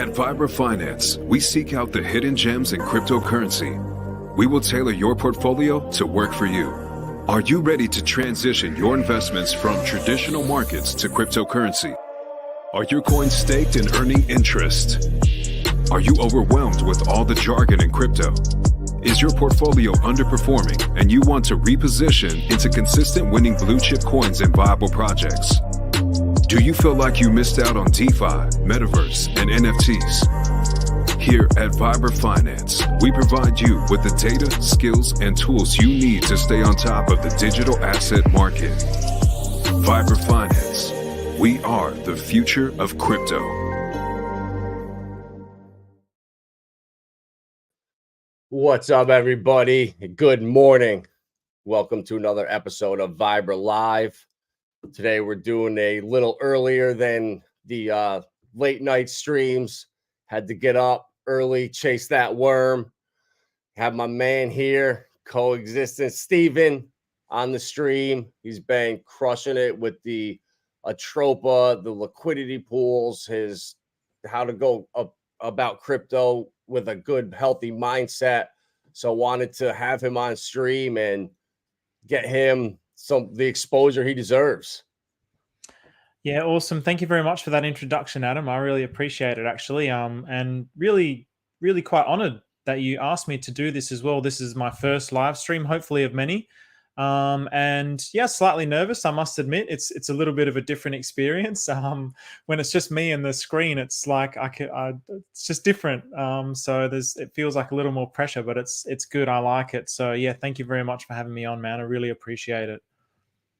At Vibra Finance, we seek out the hidden gems in cryptocurrency. We will tailor your portfolio to work for you. Are you ready to transition your investments from traditional markets to cryptocurrency? Are your coins staked and earning interest? Are you overwhelmed with all the jargon in crypto? Is your portfolio underperforming and you want to reposition into consistent winning blue chip coins and viable projects? Do you feel like you missed out on DeFi, Metaverse, and NFTs? Here at Vibra Finance, we provide you with the data, skills, and tools you need to stay on top of the digital asset market. Vibra Finance. We are the future of crypto. What's up, everybody? Good morning. Welcome to another episode of Vibra Live. Today, we're doing a little earlier than the late night streams. Had to get up early, chase that worm. Have my man here, coexistence Steven, on the stream. He's been crushing it with the ATROPA, the liquidity pools, his how to go about crypto with a good, healthy mindset. So wanted to have him on stream and get him the exposure he deserves. Yeah, awesome. Thank you very much for that introduction, Adam. I really appreciate it, actually. And really quite honored that you asked me to do this as well. This is my first live stream, hopefully of many. And yeah, slightly nervous, I must admit. It's a little bit of a different experience. When it's just me and the screen, it's like it's just different. So it feels like a little more pressure, but it's good. I like it. So yeah, thank you very much for having me on, man. I really appreciate it.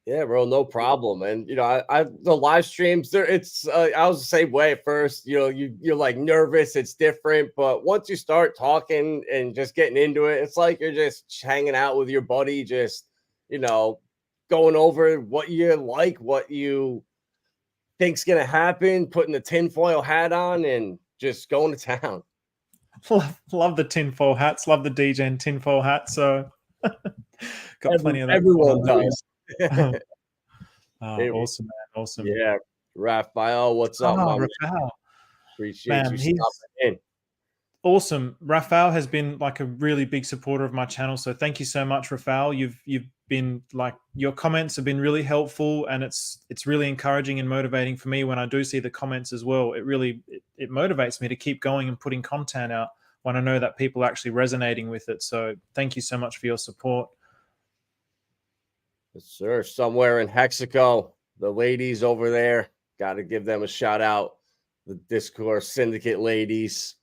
Yeah, bro, no problem. And you know, I the live streams there. I was the same way at first. You know, you're like nervous. It's different, but once you start talking and just getting into it, it's like you're just hanging out with your buddy, just going over what you like, what you think's gonna happen, putting the tinfoil hat on, and just going to town. Love the tinfoil hats. Love the DJ tinfoil hat. So got plenty of that. Everyone does. Awesome, man. Awesome. Yeah, Raphael, what's up, Raphael? Appreciate you stopping in. Awesome. Raphael has been like a really big supporter of my channel, so thank you so much, Raphael. You've been like, your comments have been really helpful, and it's really encouraging and motivating for me when I do see the comments as well. It really it motivates me to keep going and putting content out when I know that people are actually resonating with it. So thank you so much for your support. Yes, sir. Somewhere in Hexaco, the ladies over there, got to give them a shout out. The Discourse Syndicate ladies.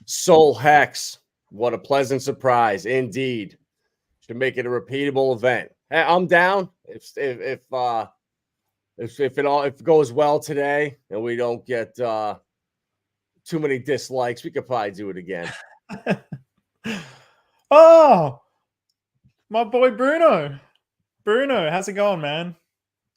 Soul Hex, what a pleasant surprise indeed. Should make it a repeatable event. Hey, I'm down. If it goes well today and we don't get too many dislikes, we could probably do it again. Oh, my boy Bruno. Bruno, how's it going, man?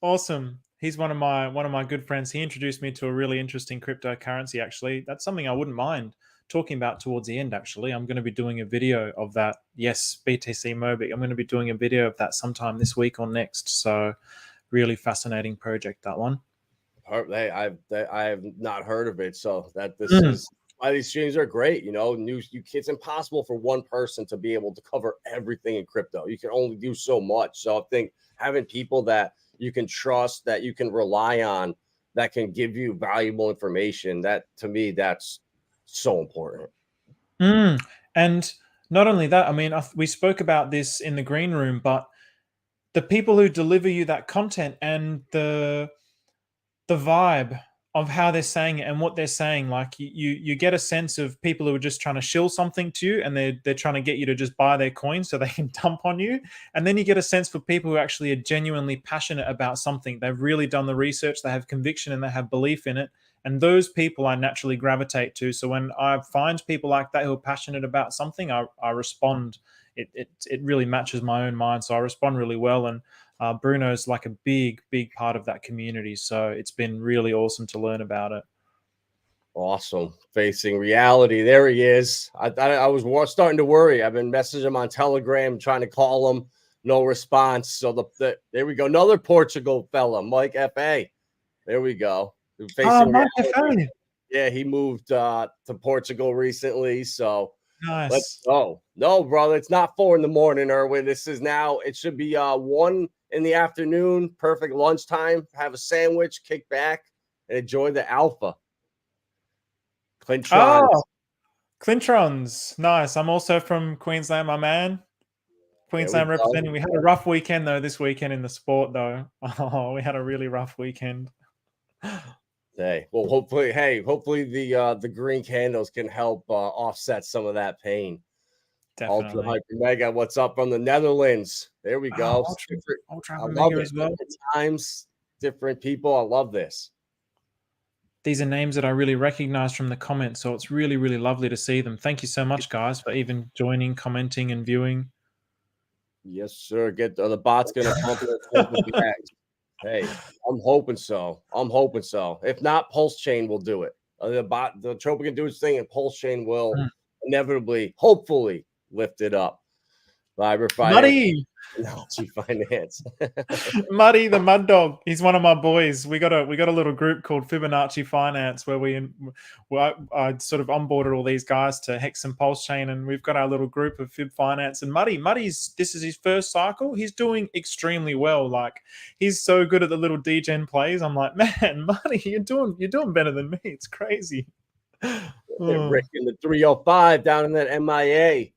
Awesome. He's one of my good friends. He introduced me to a really interesting cryptocurrency, actually. That's something I wouldn't mind talking about towards the end, actually. I'm going to be doing a video of that. Yes, BTC Mobic. I'm going to be doing a video of that sometime this week or next. So really fascinating project, that one. I have not heard of it. So this is why these streams are great. It's impossible for one person to be able to cover everything in crypto. You can only do so much. So I think having people that you can trust, that you can rely on, that can give you valuable information, that to me, that's so important. And not only that, I mean, we spoke about this in the green room, but the people who deliver you that content and the vibe of how they're saying it and what they're saying, like you get a sense of people who are just trying to shill something to you, and they're trying to get you to just buy their coins so they can dump on you. And then you get a sense for people who actually are genuinely passionate about something. They've really done the research, they have conviction, and they have belief in it. And those people I naturally gravitate to. So when I find people like that who are passionate about something, I respond. It really matches my own mind. So I respond really well. And Bruno's like a big part of that community. So it's been really awesome to learn about it. Awesome. Facing reality. There he is. I was starting to worry. I've been messaging him on Telegram, trying to call him. No response. So there we go. Another Portugal fella, Mike F.A. There we go. Mike F.A. Yeah, he moved to Portugal recently, so let's Nice. go. No, brother, it's not 4 in the morning, Erwin. This is now, it should be 1 in the afternoon. Perfect lunchtime. Have a sandwich, kick back, and enjoy the alpha. Clintron. Oh, Clintrons. Nice. I'm also from Queensland, my man. There we Queensland go. representing. We had a rough weekend though this weekend in the sport though. Oh, we had a really rough weekend. Hey, well, hopefully the green candles can help offset some of that pain. Ultra Definitely. Hyper Mega, what's up from the Netherlands? There we go. Oh, Ultra I Hyper love Mega it. as well. Different times, different people. I love this. These are names that I really recognize from the comments, so it's really, really lovely to see them. Thank you so much, guys, for even joining, commenting, and viewing. Yes, sir. Get the bot's gonna pump it back. Hey, I'm hoping so. If not, Pulsechain will do it. The ATROPA can do its thing, and Pulsechain will inevitably, hopefully, lift it up. Vibra Finance. Muddy, Finance. Muddy, the mud dog. He's one of my boys. We got a little group called Fibonacci Finance where I sort of onboarded all these guys to Hex and Pulsechain, and we've got our little group of Fib Finance. And this is his first cycle. He's doing extremely well. Like, he's so good at the little degen plays. I'm like, man, Muddy, you're doing better than me. It's crazy. Rick in the 305 down in that MIA.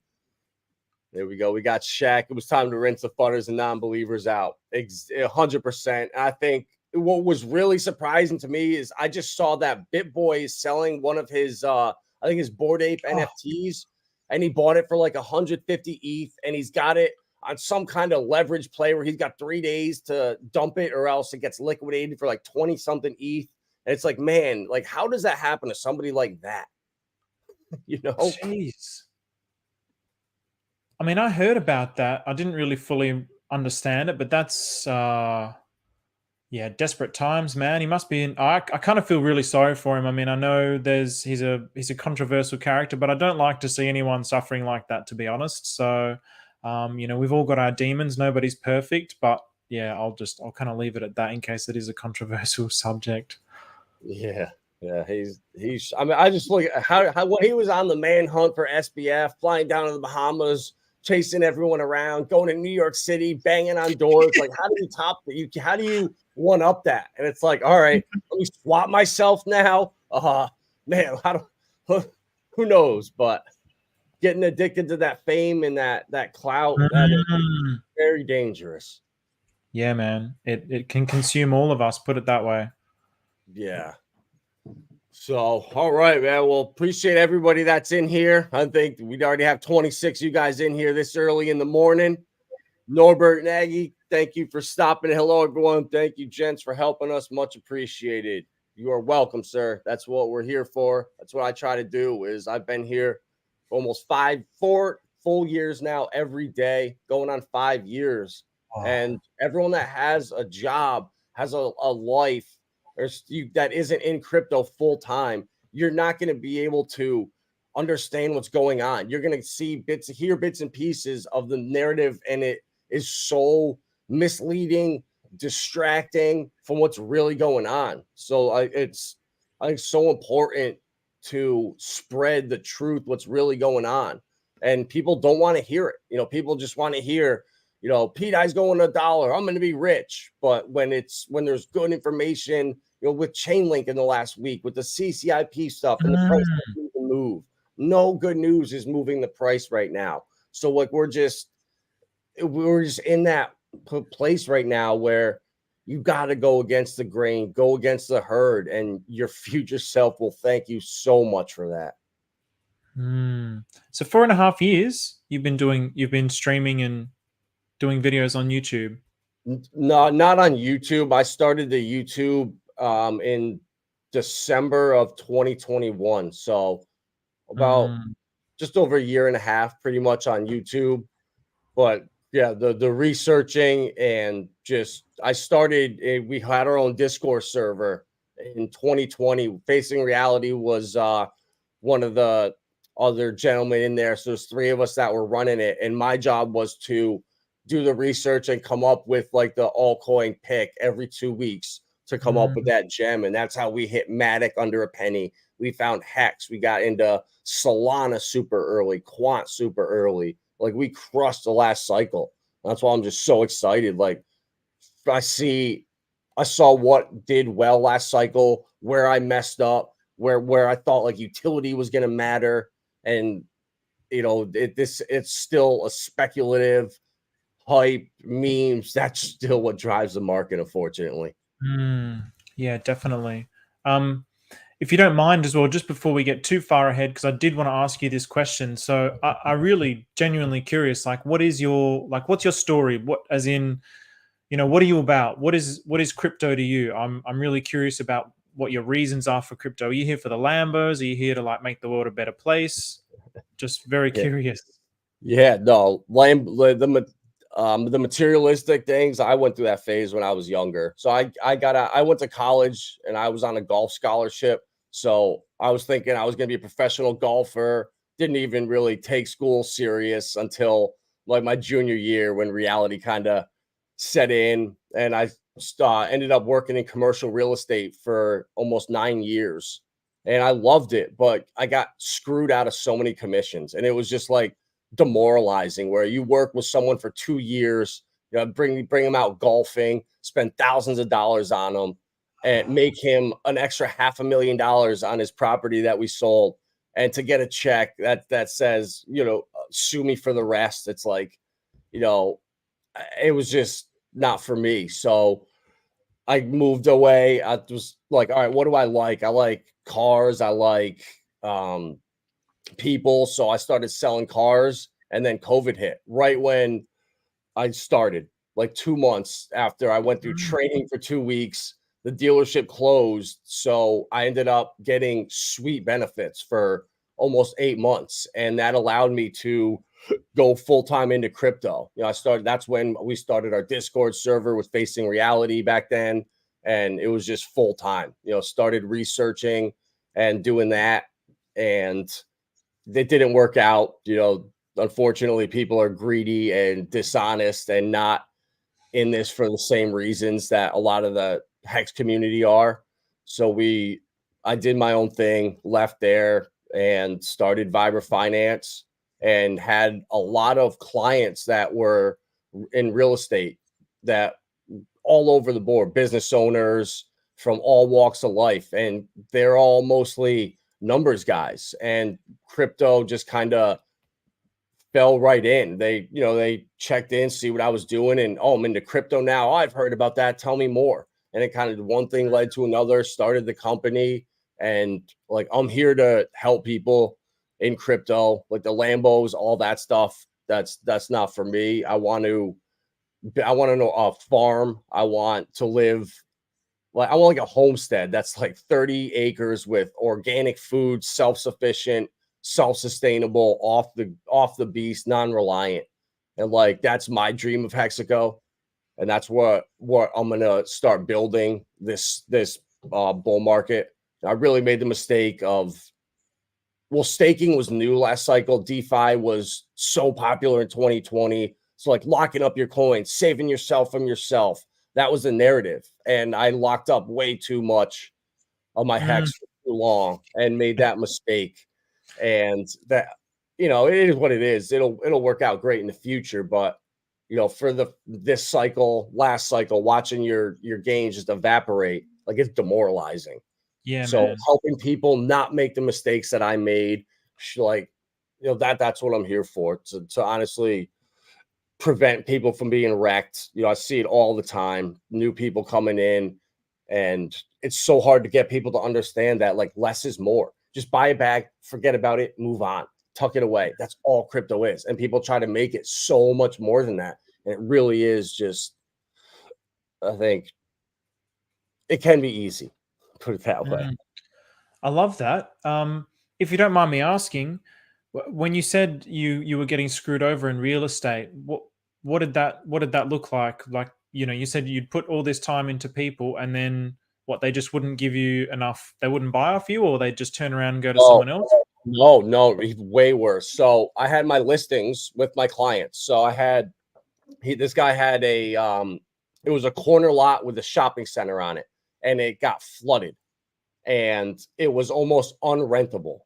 There we go. We got Shaq. It was time to rinse the funners and non-believers out. 100%. I think what was really surprising to me is I just saw that BitBoy is selling one of his, I think his Bored Ape NFTs, and he bought it for like 150 ETH, and he's got it on some kind of leverage play where he's got 3 days to dump it or else it gets liquidated for like 20-something ETH. And it's like, man, like, how does that happen to somebody like that? You know? Jeez. I mean, I heard about that. I didn't really fully understand it, but that's desperate times, man. He must be in. I kind of feel really sorry for him. I mean, I know he's a controversial character, but I don't like to see anyone suffering like that, to be honest. So, we've all got our demons. Nobody's perfect, but yeah, I'll kind of leave it at that in case it is a controversial subject. Yeah. He's. I mean, I just look at how when he was on the manhunt for SBF, flying down to the Bahamas, chasing everyone around, going to New York City, banging on doors. Like, how do you top that? How do you one up that? And it's like, all right, let me swap myself now. Man, who knows? But getting addicted to that fame and that clout, that is very dangerous. Yeah, man. It can consume all of us, put it that way. Yeah. So, all right, man. Well, appreciate everybody that's in here. I think we already have 26 you guys in here this early in the morning. Norbert Nagy, thank you for stopping. Hello, everyone. Thank you, gents, for helping us. Much appreciated. You are welcome, sir. That's what we're here for. That's what I try to do. I've been here for almost 4 full years now, every day, going on 5 years. Wow. And everyone that has a job, has a life, that isn't in crypto full time, you're not going to be able to understand what's going on. You're going to hear bits and pieces of the narrative, and it is so misleading, distracting from what's really going on. So I think it's so important to spread the truth, what's really going on. And people don't want to hear it. People just want to hear, P-Dye's going $1. I'm going to be rich. But when there's good information, with Chainlink in the last week, with the CCIP stuff, and the price doesn't move. No good news is moving the price right now. So like we're just in that place right now where you got to go against the grain, go against the herd, and your future self will thank you so much for that. So 4.5 years you've been streaming and doing videos on YouTube? No, not on YouTube. I started the YouTube in December of 2021. So about just over 1.5 years, pretty much on YouTube. But yeah, the researching and I started, we had our own Discord server in 2020. Facing Reality was one of the other gentlemen in there. So there's 3 of us that were running it. And my job was to do the research and come up with like the altcoin pick every 2 weeks to come up with that gem. And that's how we hit Matic under a penny. We found Hex. We got into Solana super early, Quant super early. Like we crushed the last cycle. That's why I'm just so excited. Like I saw what did well last cycle, where I messed up, where I thought like utility was going to matter, and it's still a speculative hype, memes. That's still what drives the market, unfortunately. Yeah, definitely. If you don't mind as well, just before we get too far ahead, because I did want to ask you this question. So I really genuinely curious, like, what's your story? What, as in, what are you about? What is crypto to you? I'm really curious about what your reasons are for crypto. Are you here for the Lambos? Are you here to like make the world a better place? Just very Yeah. curious. Yeah, no, the materialistic things. I went through that phase when I was younger. So I went to college and I was on a golf scholarship. So I was thinking I was going to be a professional golfer. Didn't even really take school serious until like my junior year when reality kind of set in, and I ended up working in commercial real estate for almost 9 years. And I loved it, but I got screwed out of so many commissions, and it was just like demoralizing where you work with someone for 2 years, bring him out golfing, spend thousands of dollars on him, and make him an extra $500,000 on his property that we sold. And to get a check that says, sue me for the rest. It's like, it was just not for me. So I moved away. I was like, all right, what do I like? I like cars. I like people. So I started selling cars, and then COVID hit right when I started, like 2 months after I went through training for 2 weeks. The dealership closed. So I ended up getting sweet benefits for almost 8 months. And that allowed me to go full time into crypto. That's when we started our Discord server with Facing Reality back then. And it was just full time, started researching and doing that. And it didn't work out. Unfortunately, people are greedy and dishonest and not in this for the same reasons that a lot of the Hex community are. So I did my own thing, left there, and started Vibra Finance, and had a lot of clients that were in real estate, that all over the board, business owners from all walks of life, and they're all mostly numbers guys, and crypto just kind of fell right in. They checked in, see what I was doing, and I'm into crypto now. Oh, I've heard about that. Tell me more. And it kind of one thing led to another, started the company, and like I'm here to help people in crypto, like the Lambos, all that stuff. That's not for me. I want to know a farm. I want to live like I want like a homestead that's like 30 acres with organic food, self-sufficient, self-sustainable, off the beast, non-reliant. And like that's my dream of Hexaco. And that's what I'm gonna start building this bull market. I really made the mistake of, staking was new last cycle. DeFi was so popular in 2020. So like locking up your coins, saving yourself from yourself. That was the narrative. And I locked up way too much of my Hex for too long and made that mistake. And that, it is what it is. It'll work out great in the future. But, for this cycle, last cycle, watching your gains just evaporate, like it's demoralizing. Yeah, So man. helping people not make the mistakes that I made, like, that's what I'm here for, to honestly prevent people from being wrecked. I see it all the time, new people coming in, and it's so hard to get people to understand that like less is more. Just buy a bag, forget about it, move on, tuck it away. That's all crypto is. And people try to make it so much more than that. And it really is just, I think it can be easy, put it that way. I love that. If you don't mind me asking, when you said you were getting screwed over in real estate, what did that look like? Like, you said you'd put all this time into people, and then what? They just wouldn't give you enough. They wouldn't buy off you, or they just turn around and go to someone else. No, way worse. So I had my listings with my clients. So this guy had it was a corner lot with a shopping center on it, and it got flooded. and it was almost unrentable.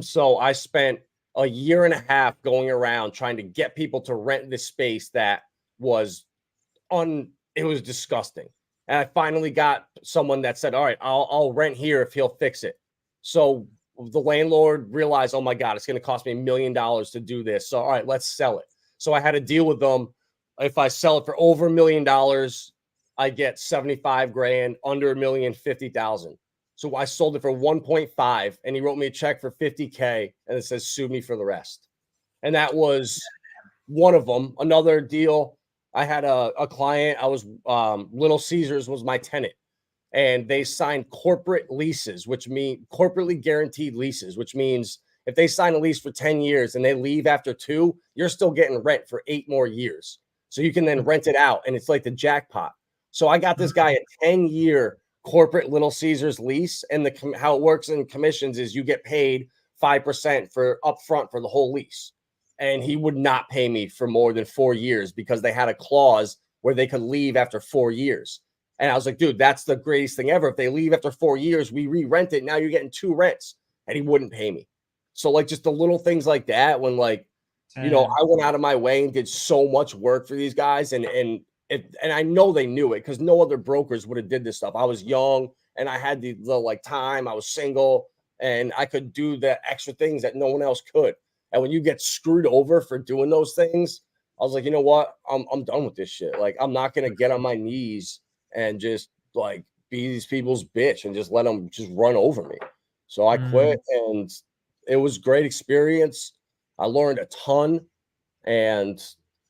So I spent a year and a half going around trying to get people to rent this space that was it was disgusting. And I finally got someone that said, all right, I'll rent here if he'll fix it. So the landlord realized, oh my God, it's going to cost me $1 million to do this. So, all right, let's sell it. So I had to deal with them. If I sell it for over $1 million, I get 75 grand, under $1 million, 50,000. So I sold it for 1.5 and he wrote me a check for 50K and it says, sue me for the rest. And that was one of them. Another deal, I had a client, I was, Little Caesars was my tenant, and they signed corporate leases, which mean corporately guaranteed leases, which means if they sign a lease for 10 years and they leave after 2, you're still getting rent for 8 more years. So you can then rent it out and it's like the jackpot. So I got this guy a 10-year corporate Little Caesars lease, and how it works in commissions is you get paid 5% for upfront for the whole lease. And he would not pay me for more than 4 years because they had a clause where they could leave after 4 years. And I was like, dude, that's the greatest thing ever. If they leave after 4 years, we re-rent it. Now you're getting 2 rents. And he wouldn't pay me. So like just the little things like that, when like, you know, I went out of my way and did so much work for these guys. And I know they knew it because no other brokers would have did this stuff. I was young and I had the like time. I was single and I could do the extra things that no one else could. And when you get screwed over for doing those things, I was like, you know what? I'm done with this shit. Like, I'm not going to get on my knees and just like be these people's bitch and just let them just run over me. So I quit, and it was a great experience. I learned a ton, and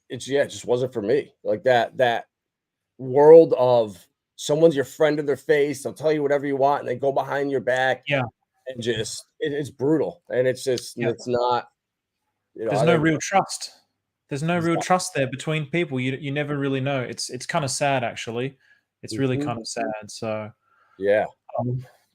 it just wasn't for me. Like that world of someone's your friend to their face. They'll tell you whatever you want and they go behind your back. Yeah. And just, it's brutal. And it's just, it's not, you know, there's no real trust. There's no real trust there between people. You never really know. It's kind of sad, actually. It's really kind of sad. So yeah.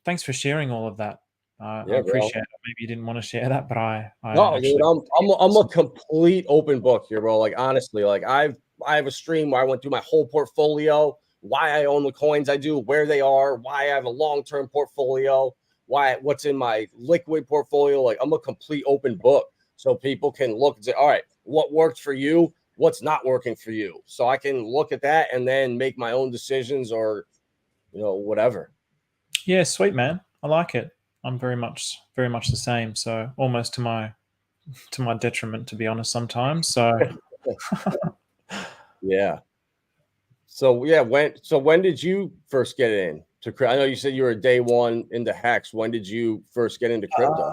Thanks for sharing all of that. I appreciate it. Maybe you didn't want to share that, but no, dude, I'm a complete open book here, bro. Like, honestly, like I have a stream where I went through my whole portfolio, why I own the coins I do, where they are, why I have a long-term portfolio, what's in my liquid portfolio. Like, I'm a complete open book. So people can look and say, all right, what worked for you? What's not working for you? So I can look at that and then make my own decisions, or, you know, whatever. Yeah, sweet, man. I like it. I'm very much the same. So almost to my detriment, to be honest, sometimes. So yeah. So yeah, when did you first get in to? I know you said you were day one into Hex. When did you first get into crypto?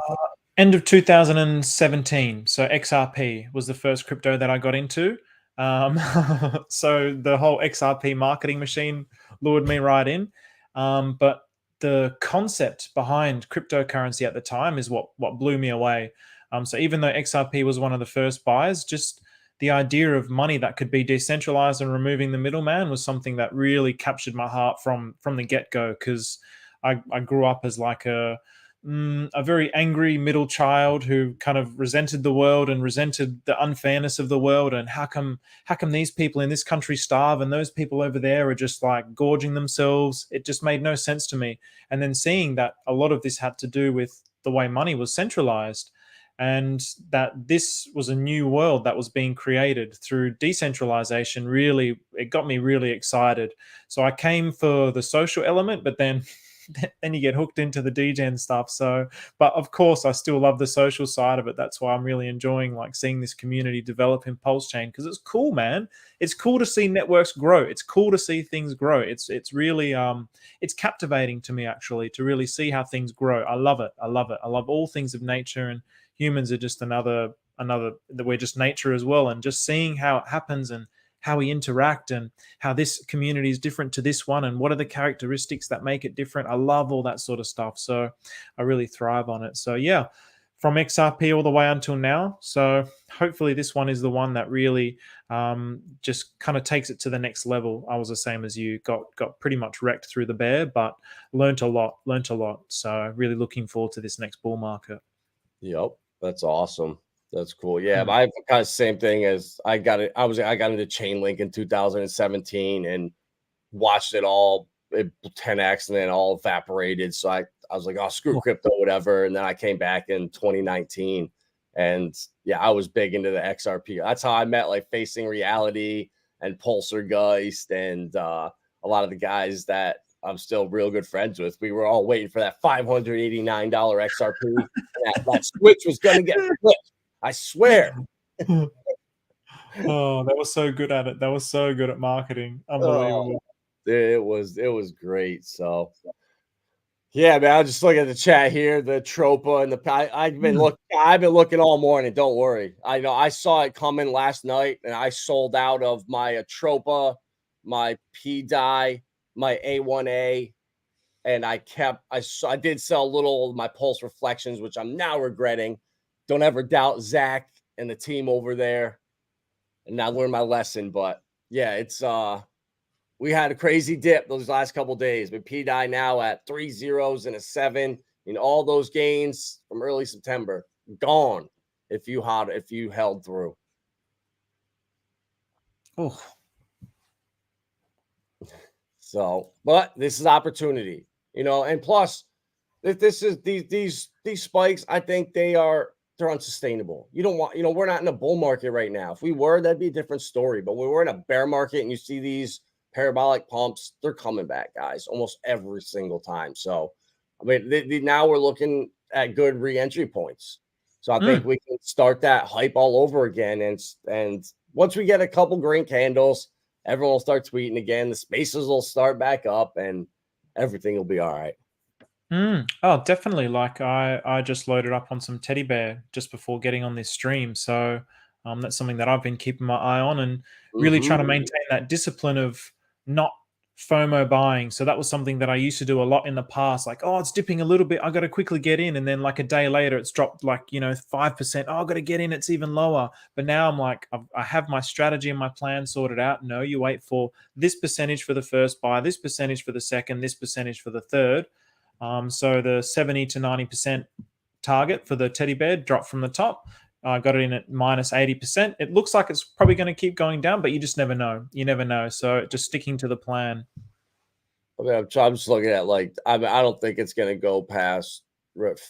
End of 2017. So XRP was the first crypto that I got into. So the whole XRP marketing machine lured me right in. But the concept behind cryptocurrency at the time is what blew me away. So even though XRP was one of the first buys, just the idea of money that could be decentralized and removing the middleman was something that really captured my heart from the get-go, because I grew up as like a very angry middle child who kind of resented the world and resented the unfairness of the world, and how come these people in this country starve and those people over there are just like gorging themselves. It just made no sense to me. And then seeing that a lot of this had to do with the way money was centralized, and that this was a new world that was being created through decentralization, really, it got me really excited. So I came for the social element, but then you get hooked into the degen stuff. So, but of course, I still love the social side of it. That's why I'm really enjoying like seeing this community develop in Pulsechain, because it's cool, man. It's cool to see networks grow. It's cool to see things grow. It's really it's captivating to me, actually, to really see how things grow. I love it. I love it. I love all things of nature, and humans are just another. We're just nature as well, and just seeing how it happens and how we interact and how this community is different to this one and what are the characteristics that make it different. I love all that sort of stuff. So I really thrive on it. So yeah, from XRP all the way until now. So hopefully this one is the one that really just kind of takes it to the next level. I was the same as you, got pretty much wrecked through the bear, but learned a lot. So really looking forward to this next bull market. Yep. That's awesome. That's cool. Yeah, I have kind of the same thing as I got into Chainlink in 2017 and watched it all 10x and then all evaporated. So I was like, oh, screw crypto, whatever. And then I came back in 2019, and yeah, I was big into the XRP. That's how I met like Facing Reality and Pulsechain and a lot of the guys that I'm still real good friends with. We were all waiting for that $589 XRP. that switch was going to get flipped. I swear. Oh, they were so good at it. They were so good at marketing. Unbelievable. It was great. So yeah, man, I'll just look at the chat here, the ATROPA and I've been looking all morning. Don't worry. I know I saw it coming last night, and I sold out of my ATROPA, my PDI, my A1A, and I did sell a little of my Pulse Reflections, which I'm now regretting. Don't ever doubt Zach and the team over there. And I learned my lesson. But yeah, it's we had a crazy dip those last couple days, but PDI now at 3 zeros and a 7. And all those gains from early September gone if you held through. Oh. So, but this is opportunity, and plus this is these spikes, I think they're unsustainable. You don't want, we're not in a bull market right now. If we were, that'd be a different story. But when we're in a bear market and you see these parabolic pumps, they're coming back, guys, almost every single time. So, I mean, now we're looking at good re-entry points. So I think we can start that hype all over again. And once we get a couple green candles, everyone will start tweeting again. The spaces will start back up, and everything will be all right. Oh, definitely. Like I just loaded up on some teddy bear just before getting on this stream. So that's something that I've been keeping my eye on and really trying to maintain that discipline of not FOMO buying. So that was something that I used to do a lot in the past. Like, oh, it's dipping a little bit, I got to quickly get in. And then like a day later, it's dropped like, 5%. Oh, I got to get in, it's even lower. But now I'm like, I have my strategy and my plan sorted out. No, you wait for this percentage for the first buy, this percentage for the second, this percentage for the third. So the 70 to 90% target for the teddy bear dropped from the top. I got it in at minus 80%. It looks like it's probably going to keep going down, but you just never know. You never know. So just sticking to the plan. I mean, I'm just looking at I don't think it's going to go past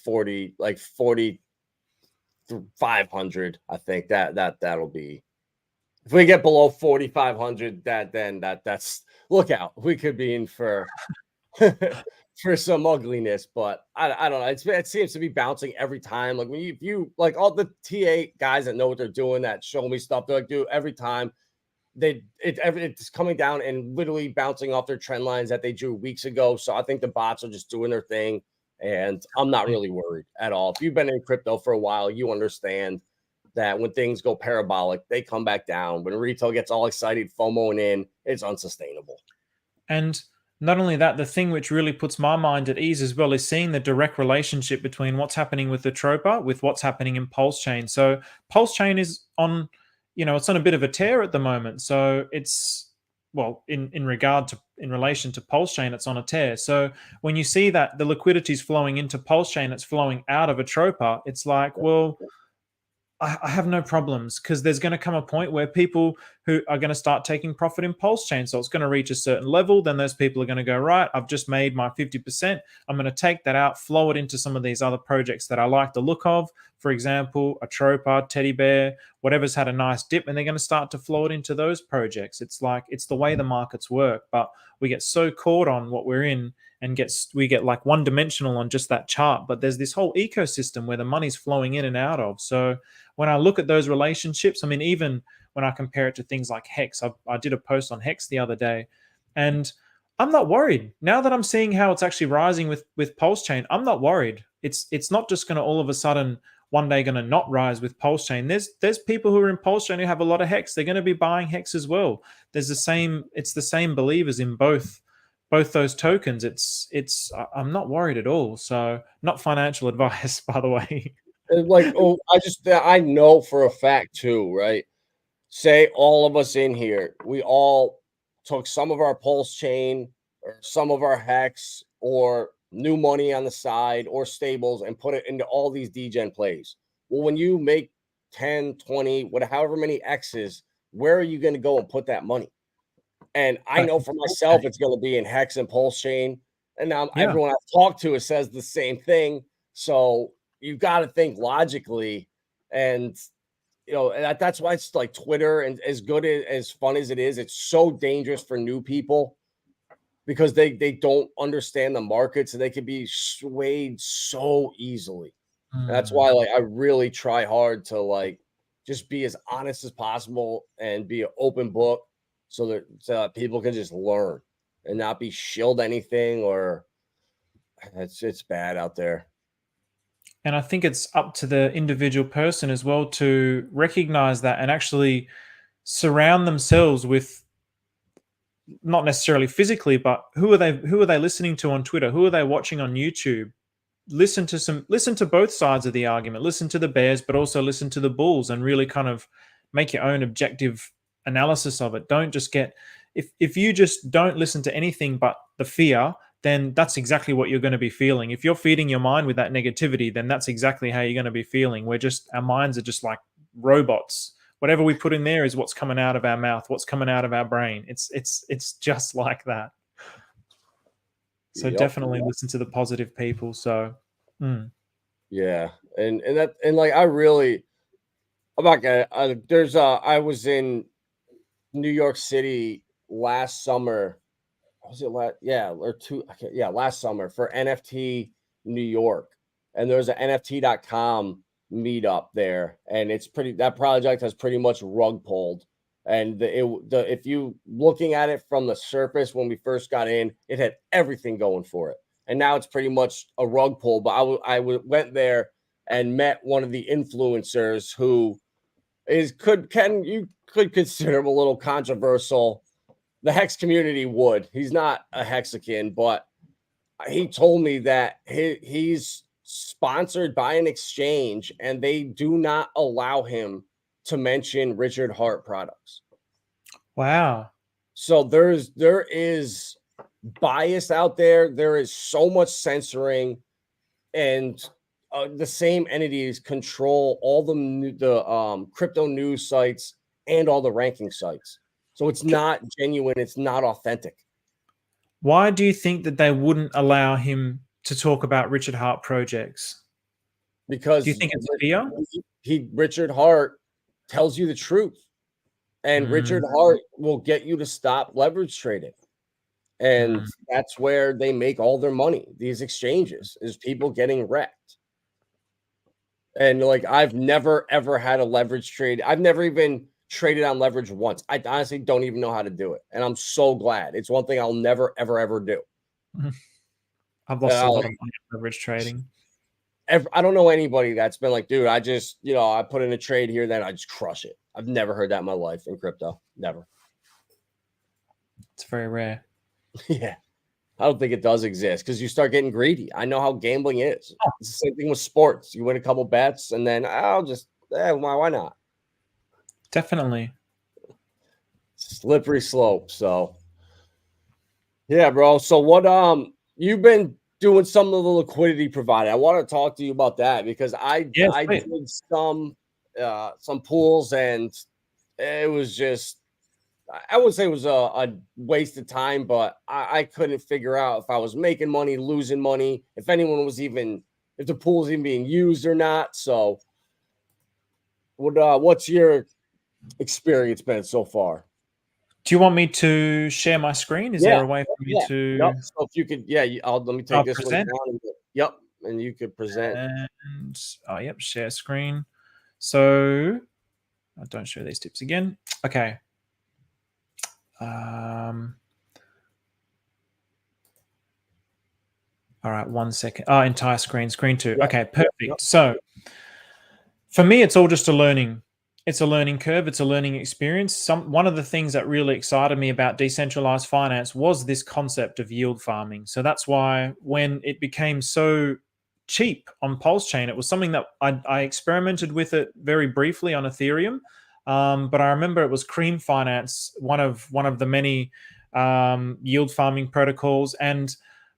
40, 4,500. I think that'll be, if we get below 4,500, that's look out. We could be in for for some ugliness, but I don't know. It seems to be bouncing every time. Like when you like all the TA guys that know what they're doing, that show me stuff, they're like, dude, every time it's coming down and literally bouncing off their trend lines that they drew weeks ago. So I think the bots are just doing their thing, and I'm not really worried at all. If you've been in crypto for a while, you understand that when things go parabolic, they come back down. When retail gets all excited, FOMOing in, it's unsustainable. And not only that, the thing which really puts my mind at ease as well is seeing the direct relationship between what's happening with the ATROPA with what's happening in Pulsechain. So Pulsechain is on, it's on a bit of a tear at the moment. So it's, well, in relation to Pulsechain, it's on a tear. So when you see that the liquidity is flowing into Pulsechain, it's flowing out of ATROPA, it's like, well, I have no problems, because there's going to come a point where people who are going to start taking profit in Pulsechain. So it's going to reach a certain level. Then those people are going to go, right, I've just made my 50%. I'm going to take that out, flow it into some of these other projects that I like the look of. For example, ATROPA, Teddy Bear, whatever's had a nice dip, and they're going to start to flow it into those projects. It's like, it's the way the markets work, but we get so caught on what we're in and we get like one dimensional on just that chart. But there's this whole ecosystem where the money's flowing in and out of. So when I look at those relationships, I mean, even when I compare it to things like Hex, I did a post on Hex the other day, and I'm not worried. Now that I'm seeing how it's actually rising with Pulsechain, I'm not worried. It's not just going to all of a sudden one day going to not rise with Pulsechain. There's people who are in Pulsechain who have a lot of Hex. They're going to be buying Hex as well. It's the same believers in both those tokens. I'm not worried at all. So not financial advice, by the way. I know for a fact too, right? Say all of us in here, we all took some of our Pulsechain or some of our Hex or new money on the side or stables and put it into all these degen plays. Well, when you make 10, 20, however many X's, where are you going to go and put that money? And I know for myself, it's going to be in Hex and Pulsechain. And now Yeah. everyone I've talked to says the same thing. So you've got to think logically. And, that's why it's like Twitter, and as good as fun as it is, it's so dangerous for new people because they don't understand the markets and they can be swayed so easily. And that's why I really try hard to just be as honest as possible and be an open book so that people can just learn and not be shilled anything, or it's bad out there. And I think it's up to the individual person as well to recognize that and actually surround themselves with, not necessarily physically, but who are they listening to on Twitter? Who are they watching on YouTube? Listen to both sides of the argument. Listen to the bears, but also listen to the bulls, and really kind of make your own objective analysis of it. Don't just get, if you just don't listen to anything but the fear, then that's exactly what you're going to be feeling. If you're feeding your mind with that negativity, then that's exactly how you're going to be feeling. Our minds are just like robots. Whatever we put in there is what's coming out of our mouth, what's coming out of our brain. It's just like that. So definitely listen to the positive people. So yeah, and I really, I'm not gonna. I was in New York City last summer. Was it last summer for NFT New York, and there's an NFT.com meetup there, and that project has pretty much rug pulled. And if you looking at it from the surface when we first got in, it had everything going for it, and now it's pretty much a rug pull. But I went there and met one of the influencers who could consider him a little controversial. The Hex community would. He's not a Hexican, but he told me that he's sponsored by an exchange and they do not allow him to mention Richard Hart products. wow. So there is bias out there. There is so much censoring, and the same entities control all the crypto news sites and all the ranking sites. So it's not genuine. It's not authentic. Why do you think that they wouldn't allow him to talk about Richard Hart projects? Because do you think it's fear? Richard Hart tells you the truth, and Richard Hart will get you to stop leverage trading. And that's where they make all their money. These exchanges is people getting wrecked. And I've never ever had a leverage trade. I've never even traded on leverage once. I honestly don't even know how to do it. And I'm so glad. It's one thing I'll never, ever, ever do. I've lost a lot of money on leverage trading. I don't know anybody that's been like, dude, I just, I put in a trade here, then I just crush it. I've never heard that in my life in crypto. Never. It's very rare. Yeah. I don't think it does exist because you start getting greedy. I know how gambling is. It's the same thing with sports. You win a couple bets and then I'll just, why not? Definitely. Slippery slope. So, yeah, bro. So what, you've been doing some of the liquidity providing. I want to talk to you about that because I did some pools and it was just, I wouldn't say it was a waste of time, but I couldn't figure out if I was making money, losing money, if the pool was even being used or not. So what's your experience been so far? Do you want me to share my screen? Is there a way for me to? Yep. So if you could, let me take this present. one down. And you could present. And share screen. So I don't show these tips again. Okay. All right, 1 second. Entire screen 2. Yep. Okay, perfect. Yep. So for me, it's all just a learning. It's a learning curve. It's a learning experience. One of the things that really excited me about decentralized finance was this concept of yield farming. So that's why when it became so cheap on Pulsechain, it was something that I experimented with it very briefly on Ethereum. But I remember it was Cream Finance, one of the many yield farming protocols. And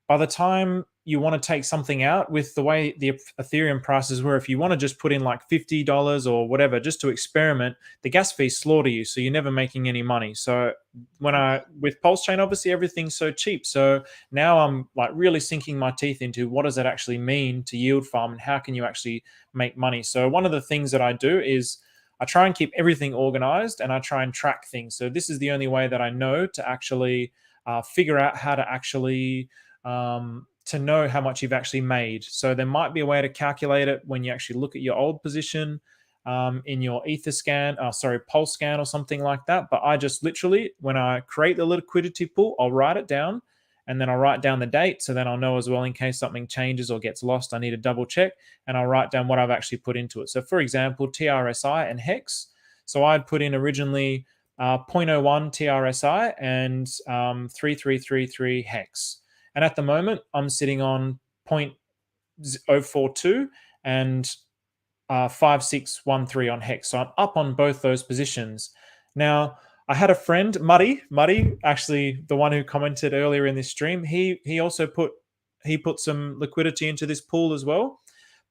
by the time you want to take something out, with the way the Ethereum prices were, if you want to just put in like $50 or whatever just to experiment, the gas fees slaughter you, so you're never making any money. So with Pulsechain, obviously everything's so cheap. So now I'm like really sinking my teeth into what does it actually mean to yield farm and how can you actually make money. So one of the things that I do is I try and keep everything organized and I try and track things. So this is the only way that I know to actually figure out how to actually to know how much you've actually made. So there might be a way to calculate it when you actually look at your old position in your Pulse scan or something like that. But I just literally, when I create the liquidity pool, I'll write it down and then I'll write down the date. So then I'll know as well in case something changes or gets lost, I need to double check, and I'll write down what I've actually put into it. So for example, TRSI and Hex. So I'd put in originally 0.01 TRSI and 3333 Hex. And at the moment, I'm sitting on 0.042 and 5613 on Hex. So I'm up on both those positions. Now, I had a friend, Muddy, actually the one who commented earlier in this stream. He also put some liquidity into this pool as well.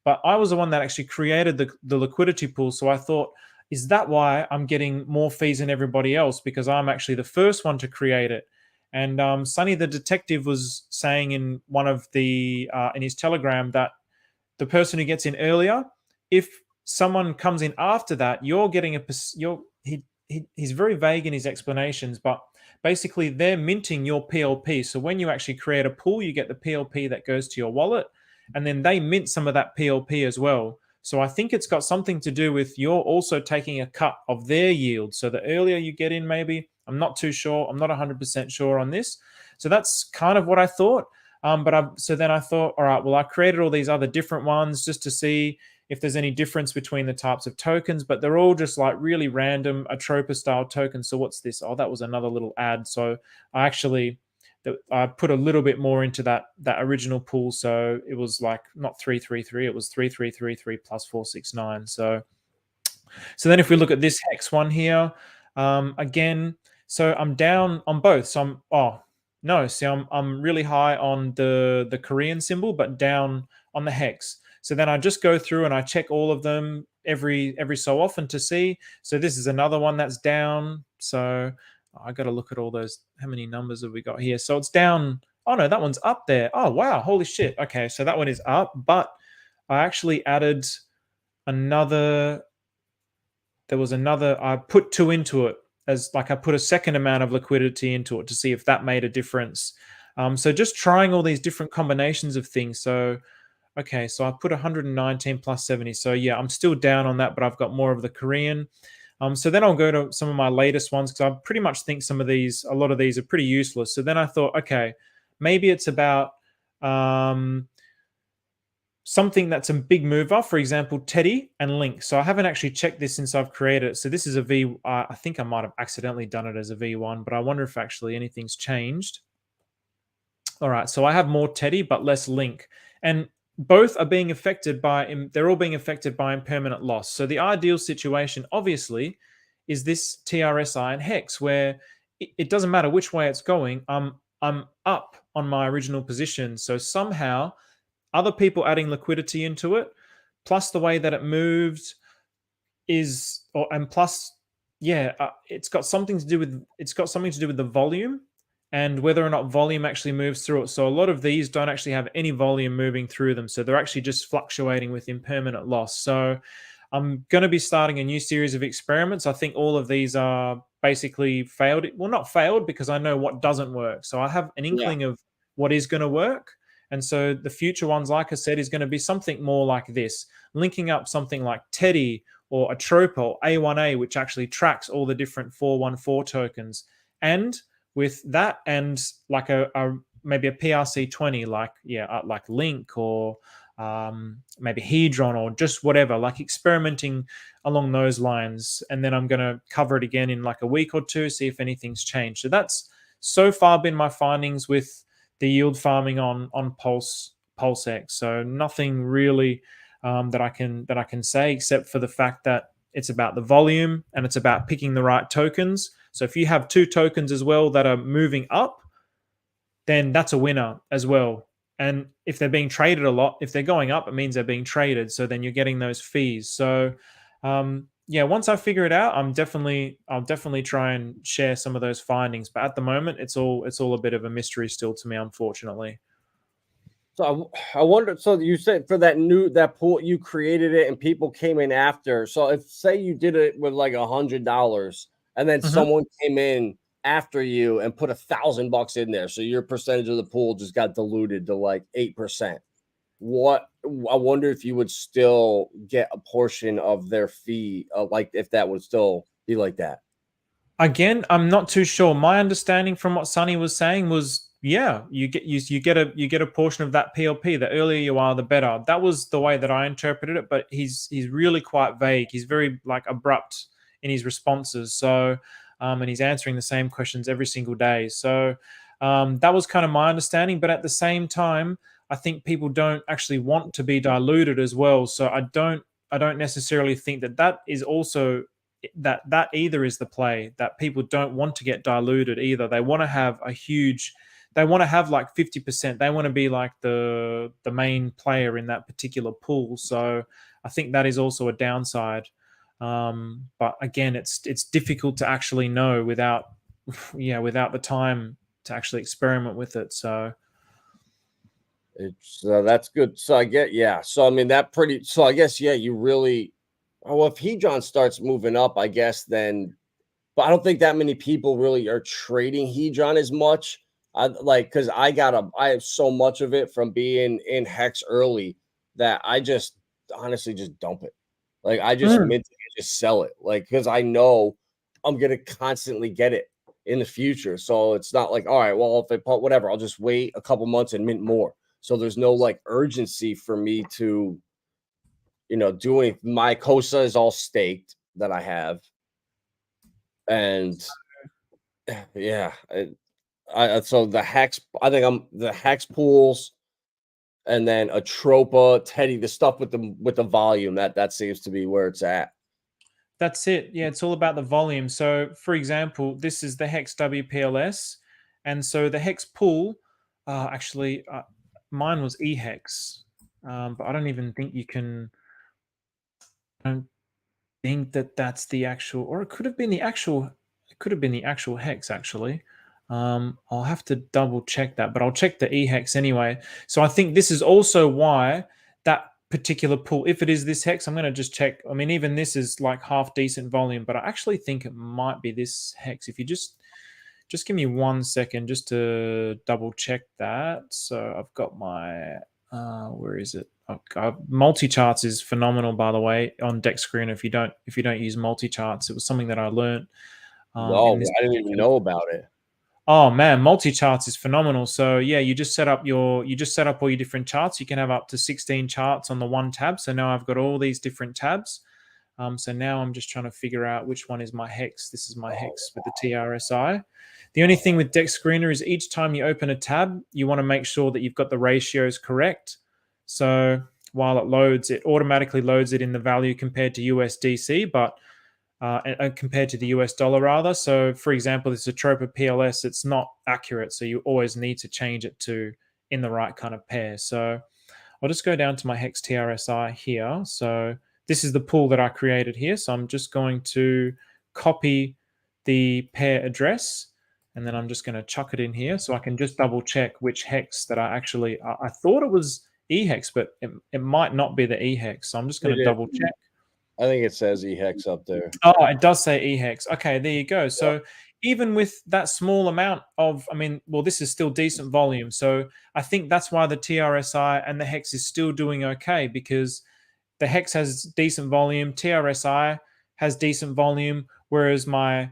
But I was the one that actually created the liquidity pool. So I thought, is that why I'm getting more fees than everybody else? Because I'm actually the first one to create it. And Sonny the detective was saying in one of the in his Telegram that the person who gets in earlier, if someone comes in after that, you're getting he's very vague in his explanations, but basically they're minting your PLP. So when you actually create a pool, you get the PLP that goes to your wallet, and then they mint some of that PLP as well. So I think it's got something to do with you're also taking a cut of their yield. So the earlier you get in, maybe, I'm not too sure. I'm not 100% sure on this. So that's kind of what I thought. So then I thought, all right, well, I created all these other different ones just to see if there's any difference between the types of tokens, but they're all just like really random ATROPA style tokens. So what's this? Oh, that was another little ad. So I put a little bit more into that original pool. So it was like not 333, it was 3333 plus 469. So then if we look at this Hex one here, again, so I'm down on both. So I'm really high on the Korean symbol, but down on the Hex. So then I just go through and I check all of them every so often to see. So this is another one that's down. So I got to look at all those. How many numbers have we got here? So it's down. Oh no, that one's up there. Oh wow, holy shit. Okay, so that one is up, but I actually added another. There was another. I put 2 into it as like I put a second amount of liquidity into it to see if that made a difference. So just trying all these different combinations of things. So okay, so I put 119 plus 70. So yeah, I'm still down on that, but I've got more of the Korean. So then I'll go to some of my latest ones because I pretty much think a lot of these are pretty useless. So then I thought, okay, maybe it's about something that's a big mover, for example, Teddy and Link. So I haven't actually checked this since I've created it. So this is a V. I think I might have accidentally done it as a V1, but I wonder if actually anything's changed. All right, so I have more Teddy, but less Link. And both are being affected they're all being affected by impermanent loss. So the ideal situation, obviously, is this TRSI and Hex, where it doesn't matter which way it's going. I'm up on my original position. So somehow other people adding liquidity into it, plus the way that it moved it's got something to do with the volume and whether or not volume actually moves through it. So a lot of these don't actually have any volume moving through them. So they're actually just fluctuating with impermanent loss. So I'm going to be starting a new series of experiments. I think all of these are basically failed. Well, not failed because I know what doesn't work. So I have an inkling of what is going to work. And so the future ones, like I said, is going to be something more like this, linking up something like Teddy or ATROPA or A1A, which actually tracks all the different 414 tokens. And with that and like maybe a PRC20 like Link or maybe Hedron or just whatever, like experimenting along those lines. And then I'm going to cover it again in like a week or two, see if anything's changed. So that's so far been my findings with the yield farming on PulseX. So nothing really that I can say except for the fact that it's about the volume and it's about picking the right tokens. So if you have 2 tokens as well that are moving up, then that's a winner as well. And if they're being traded a lot, if they're going up, it means they're being traded. So then you're getting those fees. So yeah, once I figure it out, I'll definitely try and share some of those findings. But at the moment, it's all a bit of a mystery still to me, unfortunately. So I wonder. So you said for that pool, you created it and people came in after. So if say you did it with like $100, and then someone came in after you and put $1,000 in there, so your percentage of the pool just got diluted to like 8%. What I wonder if you would still get a portion of their fee, like if that would still be like that. Again, I'm not too sure. My understanding from what Sonny was saying was, yeah, you get a portion of that PLP. The earlier you are, the better. That was the way that I interpreted it. But he's really quite vague. He's very like abrupt in his responses. So, and he's answering the same questions every single day. So, that was kind of my understanding. But at the same time, I think people don't actually want to be diluted as well. So I don't necessarily think that is also that either is the play, that people don't want to get diluted either. They want to have they want to have like 50%. They want to be like the main player in that particular pool. So I think that is also a downside. But again, it's difficult to actually know without the time to actually experiment with it. So it's that's good. So I get So I mean So I guess you really. Well, if Hedron starts moving up, I guess then. But I don't think that many people really are trading Hedron as much. Because I have so much of it from being in Hex early that I just honestly just dump it. Like I just mentally just sell it. Like because I know I'm gonna constantly get it in the future. So it's not like, all right, well, if I put whatever, I'll just wait a couple months and mint more. So there's no like urgency for me to, do anything. My Cosa is all staked that I have. And yeah, so the Hex, I think I'm the Hex pools, and then ATROPA, Teddy, the stuff with the volume that seems to be where it's at. That's it. Yeah, it's all about the volume. So, for example, this is the Hex WPLS, and so the Hex pool, mine was eHex, but I don't even think you can. I don't think that's the actual, or it could have been the actual. It could have been the actual Hex actually. I'll have to double check that, but I'll check the eHex anyway. So I think this is also why that particular pool, if it is this Hex, I'm going to just check. I mean, even this is like half decent volume, but I actually think it might be this Hex. If you just give me 1 second just to double check that. So I've got my where is it? Multi-charts is phenomenal, by the way, on Dex Screen. If you don't use multi-charts, it was something that I learned. No, I didn't even know about it. Oh man, multi-charts is phenomenal. So yeah, you just set up all your different charts. You can have up to 16 charts on the one tab. So now I've got all these different tabs. So now I'm just trying to figure out which one is my Hex. This is my Hex with the TRSI. The only thing with Dex Screener is each time you open a tab, you want to make sure that you've got the ratios correct. So while it loads, it automatically loads it in the value compared to USDC, but compared to the US dollar rather. So for example, this ATROPA PLS, it's not accurate. So you always need to change it to in the right kind of pair. So I'll just go down to my Hex TRSI here. So this is the pool that I created here. So I'm just going to copy the pair address, and then I'm just going to chuck it in here so I can just double check which Hex that I thought it was eHex, but it might not be the eHex. So I'm just going to double check. I think it says eHex up there. Oh, it does say eHex. Okay, there you go. So even with that small amount of, this is still decent volume. So I think that's why the TRSI and the Hex is still doing okay, because the Hex has decent volume, TRSI has decent volume, whereas my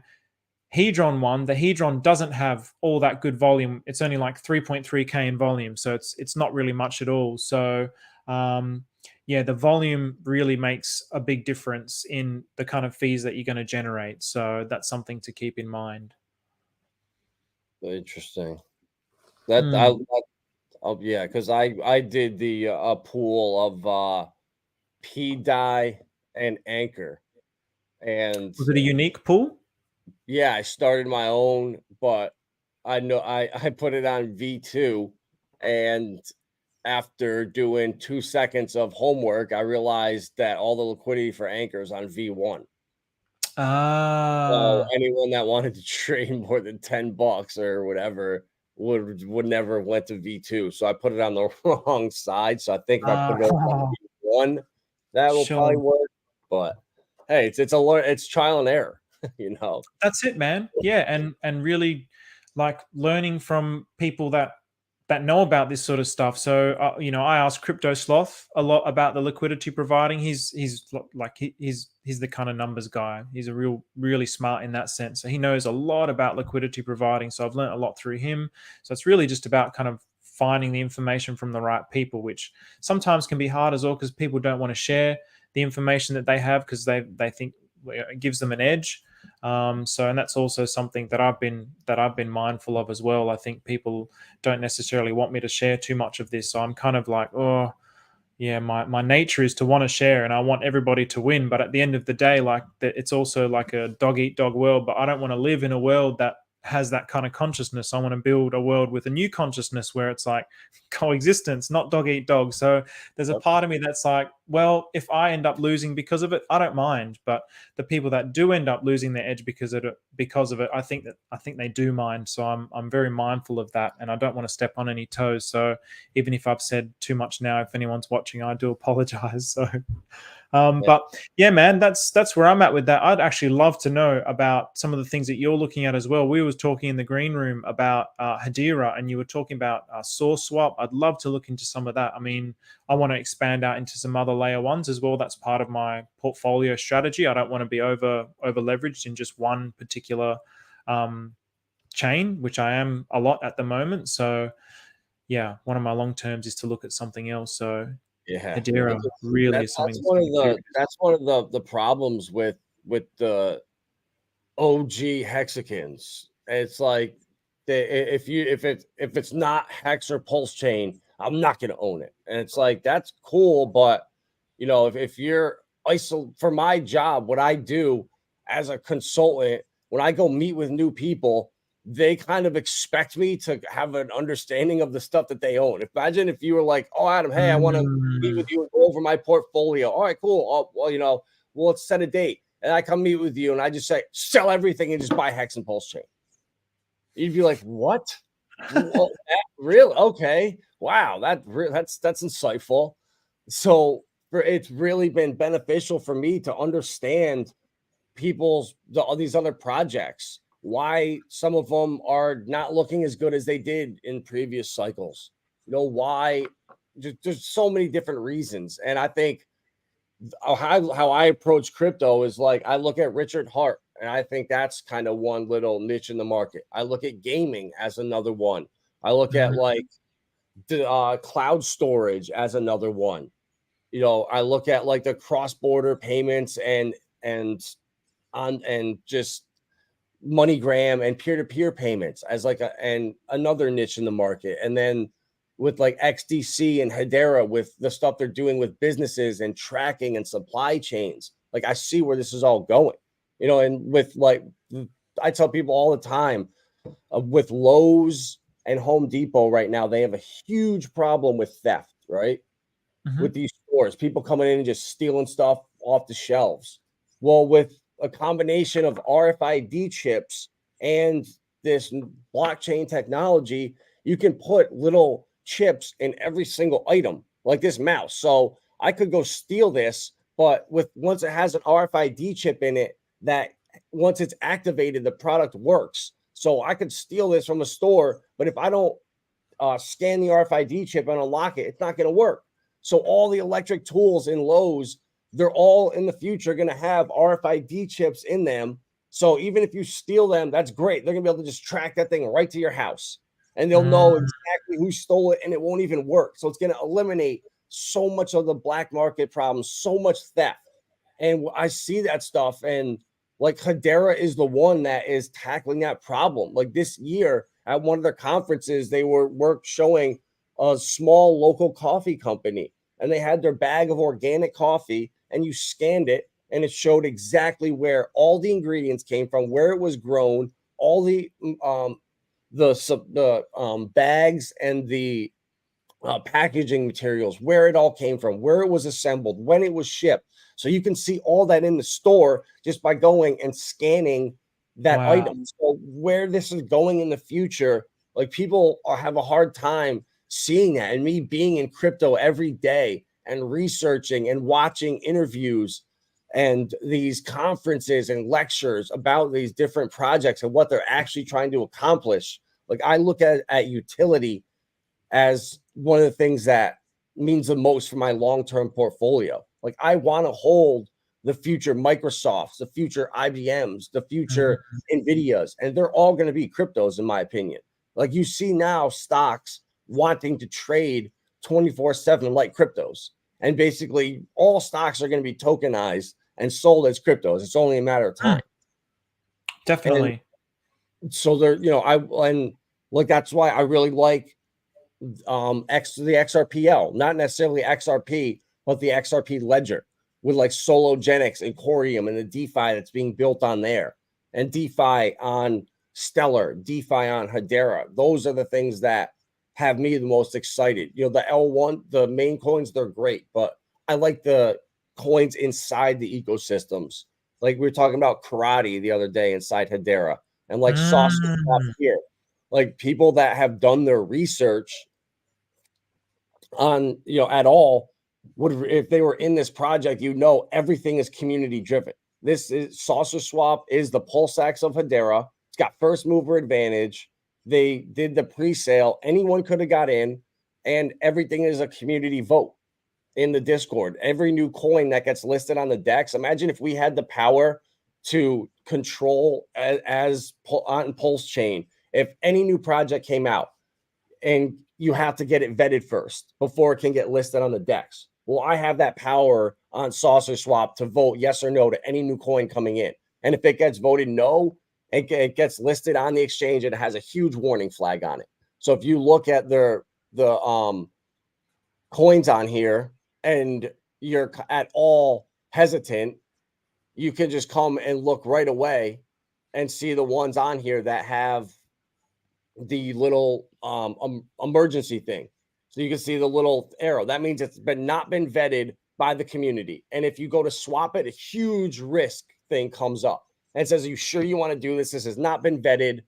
Hedron one, the Hedron doesn't have all that good volume. It's only like 3.3K in volume. So it's not really much at all. So the volume really makes a big difference in the kind of fees that you're going to generate. So that's something to keep in mind. Interesting. Because I did the pool of PDI and Anchor. And was it a unique pool? Yeah, I started my own, but I know I put it on V2, and after doing 2 seconds of homework, I realized that all the liquidity for anchors on V1. So Ah, anyone that wanted to trade more than $10 or whatever would never went to V2. So I put it on the wrong side. So I think if I put it over on V1, that will probably sure. work. But hey, it's trial and error, you know. That's it, man. Yeah, and really like learning from people that know about this sort of stuff. So I asked Crypto Sloth a lot about the liquidity providing. He's the kind of numbers guy. He's a really smart in that sense. So he knows a lot about liquidity providing. So I've learned a lot through him. So it's really just about kind of finding the information from the right people, which sometimes can be hard as well because people don't want to share the information that they have because they think it gives them an edge. And that's also something that I've been mindful of as well. I think people don't necessarily want me to share too much of this, so I'm kind of like, oh yeah, my nature is to want to share and I want everybody to win, but at the end of the day, like it's also like a dog eat dog world. But I don't want to live in a world that has that kind of consciousness. I want to build a world with a new consciousness where it's like coexistence, not dog eat dog. So there's a part of me that's like, well, if I end up losing because of it, I don't mind. But the people that do end up losing their edge because of it, I think they do mind. So I'm very mindful of that, and I don't want to step on any toes. So even if I've said too much now, if anyone's watching, I do apologize. So Yeah. but yeah, man, that's where I'm at with that. I'd actually love to know about some of the things that you're looking at as well. We was talking in the green room about Hedera, and you were talking about source swap. I'd love to look into some of that. I mean, I want to expand out into some other layer ones as well. That's part of my portfolio strategy. I don't want to be over leveraged in just one particular chain, which I am a lot at the moment. So yeah, one of my long terms is to look at something else. So Yeah. Hedera really is something That's one of the problems with the OG hexagons. It's like if it's not hex or pulse chain, I'm not gonna own it. And it's like that's cool, but if you're for my job, what I do as a consultant, when I go meet with new people, they kind of expect me to have an understanding of the stuff that they own. Imagine if you were like, "Oh, Adam, hey, I want to meet with you and go over my portfolio." All right, cool. Oh, well, let's set a date. And I come meet with you and I just say, sell everything and just buy Hex and Pulse Chain. You'd be like, what? Well, really? Okay. Wow. That's insightful. So it's really been beneficial for me to understand all these other projects, why some of them are not looking as good as they did in previous cycles. Why? There's so many different reasons. And I think how I approach crypto is like I look at Richard Hart, and I think that's kind of one little niche in the market. I look at gaming as another one. I look at like the cloud storage as another one. I look at like the cross-border payments and just MoneyGram and peer-to-peer payments as like another niche in the market. And then with like XDC and Hedera with the stuff they're doing with businesses and tracking and supply chains, like I see where this is all going, and with like, I tell people all the time with Lowe's and Home Depot right now, they have a huge problem with theft, right? With these stores, people coming in and just stealing stuff off the shelves. Well, with a combination of RFID chips and this blockchain technology, you can put little chips in every single item, like this mouse. So I could go steal this, but once it has an RFID chip in it, that once it's activated, the product works. So I could steal this from a store, but if I don't scan the RFID chip and unlock it, it's not going to work. So all the electric tools in Lowe's, they're all in the future going to have RFID chips in them. So even if you steal them, that's great. They're going to be able to just track that thing right to your house, and they'll know exactly who stole it, and it won't even work. So it's going to eliminate so much of the black market problems, so much theft. And I see that stuff, and like Hedera is the one that is tackling that problem. Like this year at one of their conferences, they were showing a small local coffee company, and they had their bag of organic coffee, and you scanned it and it showed exactly where all the ingredients came from, where it was grown, all the bags and the packaging materials, where it all came from, where it was assembled, when it was shipped. So you can see all that in the store just by going and scanning that Wow. item. So where this is going in the future, like people have a hard time seeing that. And me being in crypto every day and researching and watching interviews and these conferences and lectures about these different projects and what they're actually trying to accomplish. Like I look at utility as one of the things that means the most for my long-term portfolio. Like I want to hold the future Microsofts, the future IBMs, the future NVIDIAs, and they're all going to be cryptos, in my opinion. Like you see now stocks wanting to trade 24/7 like cryptos. And basically all stocks are going to be tokenized and sold as cryptos. It's only a matter of time. Definitely. And so there, that's why I really like the XRPL, not necessarily XRP, but the XRP ledger with like Sologenics and Corium and the DeFi that's being built on there, and DeFi on Stellar, DeFi on Hedera. Those are the things that have me the most excited. The L1, the main coins, they're great, but I like the coins inside the ecosystems. Like we were talking about karate the other day inside Hedera, and like Sausage Swap here. Like people that have done their research on at all would, if they were in this project, everything is community driven. This is Sausage Swap is the Pulsechain of Hedera. It's got first mover advantage. They did the pre-sale. Anyone could have got in, and everything is a community vote in the Discord. Every new coin that gets listed on the DEX. Imagine if we had the power to control as on Pulsechain. If any new project came out, and you have to get it vetted first before it can get listed on the DEX. Well, I have that power on Sausage Swap to vote yes or no to any new coin coming in. And if it gets voted no, it gets listed on the exchange and it has a huge warning flag on it. So if you look at the coins on here and you're at all hesitant, you can just come and look right away and see the ones on here that have the little emergency thing. So you can see the little arrow. That means it's not been vetted by the community. And if you go to swap it, a huge risk thing comes up and says, "Are you sure you want to do this? This has not been vetted."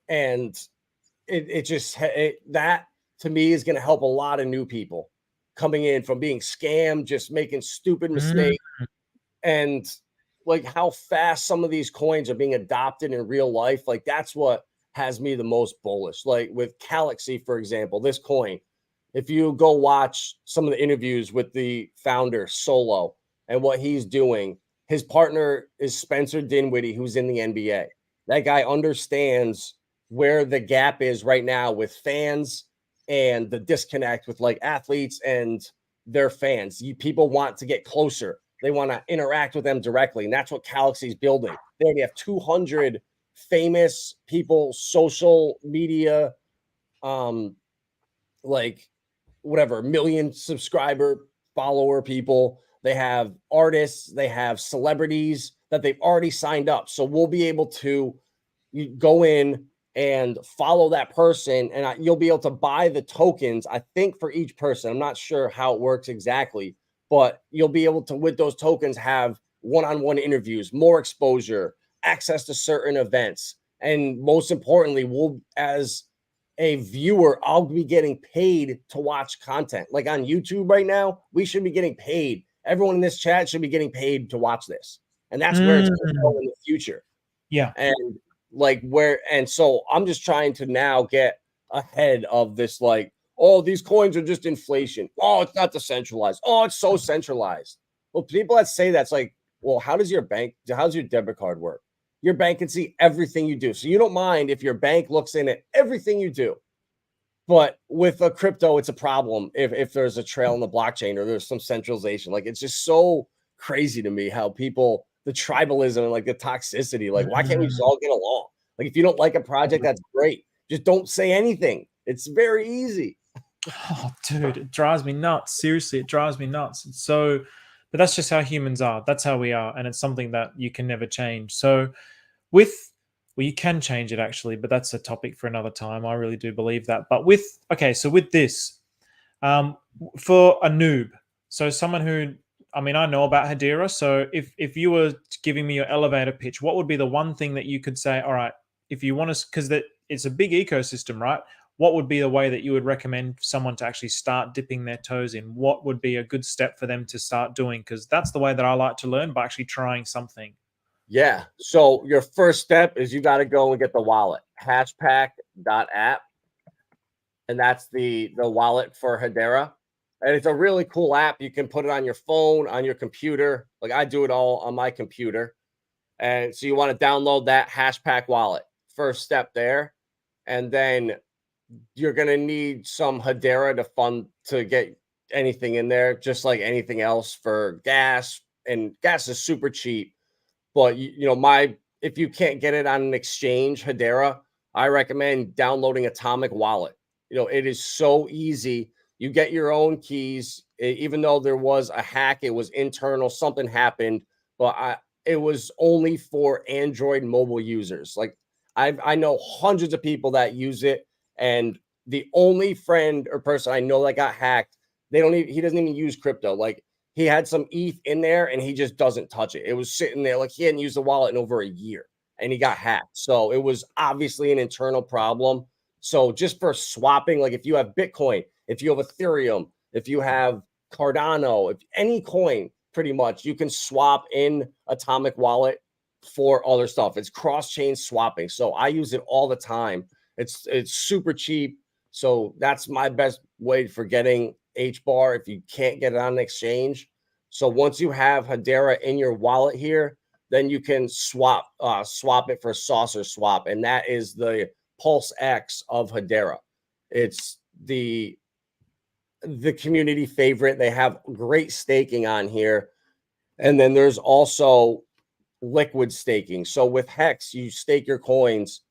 And that to me is going to help a lot of new people coming in from being scammed, just making stupid mistakes, and like how fast some of these coins are being adopted in real life. Like that's what has me the most bullish. Like with Galaxy, for example, this coin, if you go watch some of the interviews with the founder Solo and what he's doing, his partner is Spencer Dinwiddie, who's in the NBA. That guy understands where the gap is right now with fans and the disconnect with like athletes and their fans. People want to get closer. They want to interact with them directly. And that's what Galaxy's building. They already have 200 famous people, social media, like whatever, million subscriber follower people. They have artists, they have celebrities that they've already signed up. So we'll be able to go in and follow that person, and you'll be able to buy the tokens, I think, for each person. I'm not sure how it works exactly, but you'll be able to, with those tokens, have one-on-one interviews, more exposure, access to certain events. And most importantly, as a viewer, I'll be getting paid to watch content. Like on YouTube right now, we should be getting paid. Everyone in this chat should be getting paid to watch this. And that's where it's going to go in the future. Yeah. And so I'm just trying to now get ahead of this, like, oh, these coins are just inflation. Oh, it's not decentralized. Oh, it's so centralized. Well, people that say that's like, well, how's your debit card work? Your bank can see everything you do. So you don't mind if your bank looks in at everything you do. But with a crypto, it's a problem if there's a trail in the blockchain or there's some centralization. Like, it's just so crazy to me how people, the tribalism and like the toxicity, like, why can't we just all get along? Like, if you don't like a project, that's great. Just don't say anything. It's very easy. Oh, dude, it drives me nuts. Seriously, it drives me nuts. But that's just how humans are. That's how we are. And it's something that you can never change. So with Well, you can change it actually, but that's a topic for another time. I really do believe that. But so with this, for a noob, so someone who, I mean, I know about Hedera. So if you were giving me your elevator pitch, what would be the one thing that you could say, all right, if you want to, because that it's a big ecosystem, right? What would be the way that you would recommend someone to actually start dipping their toes in? What would be a good step for them to start doing? Because that's the way that I like to learn, by actually trying something. Yeah. So your first step is you got to go and get the wallet, hashpack.app. And that's the wallet for Hedera. And it's a really cool app. You can put it on your phone, on your computer. Like I do it all on my computer. And so you want to download that Hashpack wallet. First step there. And then you're going to need some Hedera to get anything in there, just like anything else for gas. And gas is super cheap. But if you can't get it on an exchange, Hedera, I recommend downloading Atomic Wallet. It is so easy. You get your own keys. Even though there was a hack, it was internal, something happened, but it was only for Android mobile users. Like I know hundreds of people that use it, and the only friend or person I know that got hacked, he doesn't even use crypto. Like he had some ETH in there and he just doesn't touch it. It was sitting there like he hadn't used the wallet in over a year and he got hacked. So it was obviously an internal problem. So just for swapping, like if you have Bitcoin, if you have Ethereum, if you have Cardano, if any coin, pretty much you can swap in Atomic Wallet for other stuff. It's cross-chain swapping. So I use it all the time. It's super cheap. So that's my best way for getting HBAR if you can't get it on an exchange. So once you have Hedera in your wallet here, then you can swap it for Saucer Swap, and that is the Pulse X of Hedera. It's the community favorite. They have great staking on here, and then there's also liquid staking. So with Hex, you stake your coins.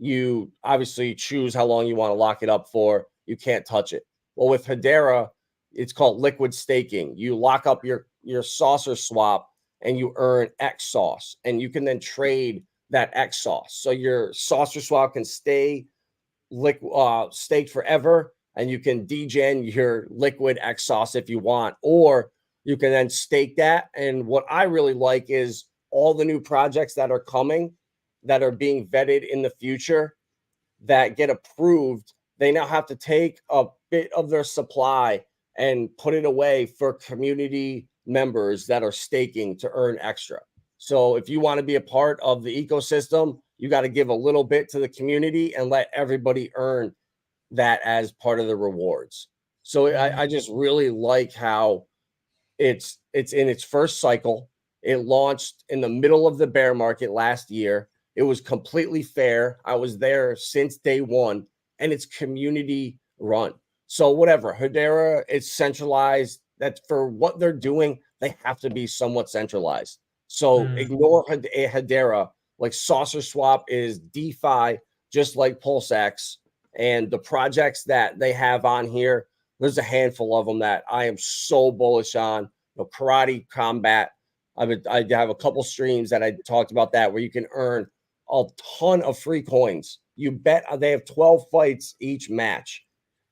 You obviously choose how long you want to lock it up for. You can't touch it. Well, with Hedera, it's called liquid staking. You lock up your Saucer Swap and you earn X sauce, and you can then trade that X sauce. So your Saucer Swap can stay staked forever, and you can degen your liquid X sauce if you want, or you can then stake that. And what I really like is all the new projects that are coming, that are being vetted in the future, that get approved. They now have to take a bit of their supply and put it away for community members that are staking to earn extra. So if you want to be a part of the ecosystem, you got to give a little bit to the community and let everybody earn that as part of the rewards. So I just really like how it's in its first cycle. It launched in the middle of the bear market last year. It was completely fair. I was there since day one, and it's community run. So whatever, Hedera is centralized. That's for what they're doing. They have to be somewhat centralized. So ignore Hedera. Like Saucer Swap is DeFi, just like PulseX. And the projects that they have on here, there's a handful of them that I am so bullish on. Karate Combat. I have a couple streams that I talked about that, where you can earn a ton of free coins. You bet they have 12 fights each match,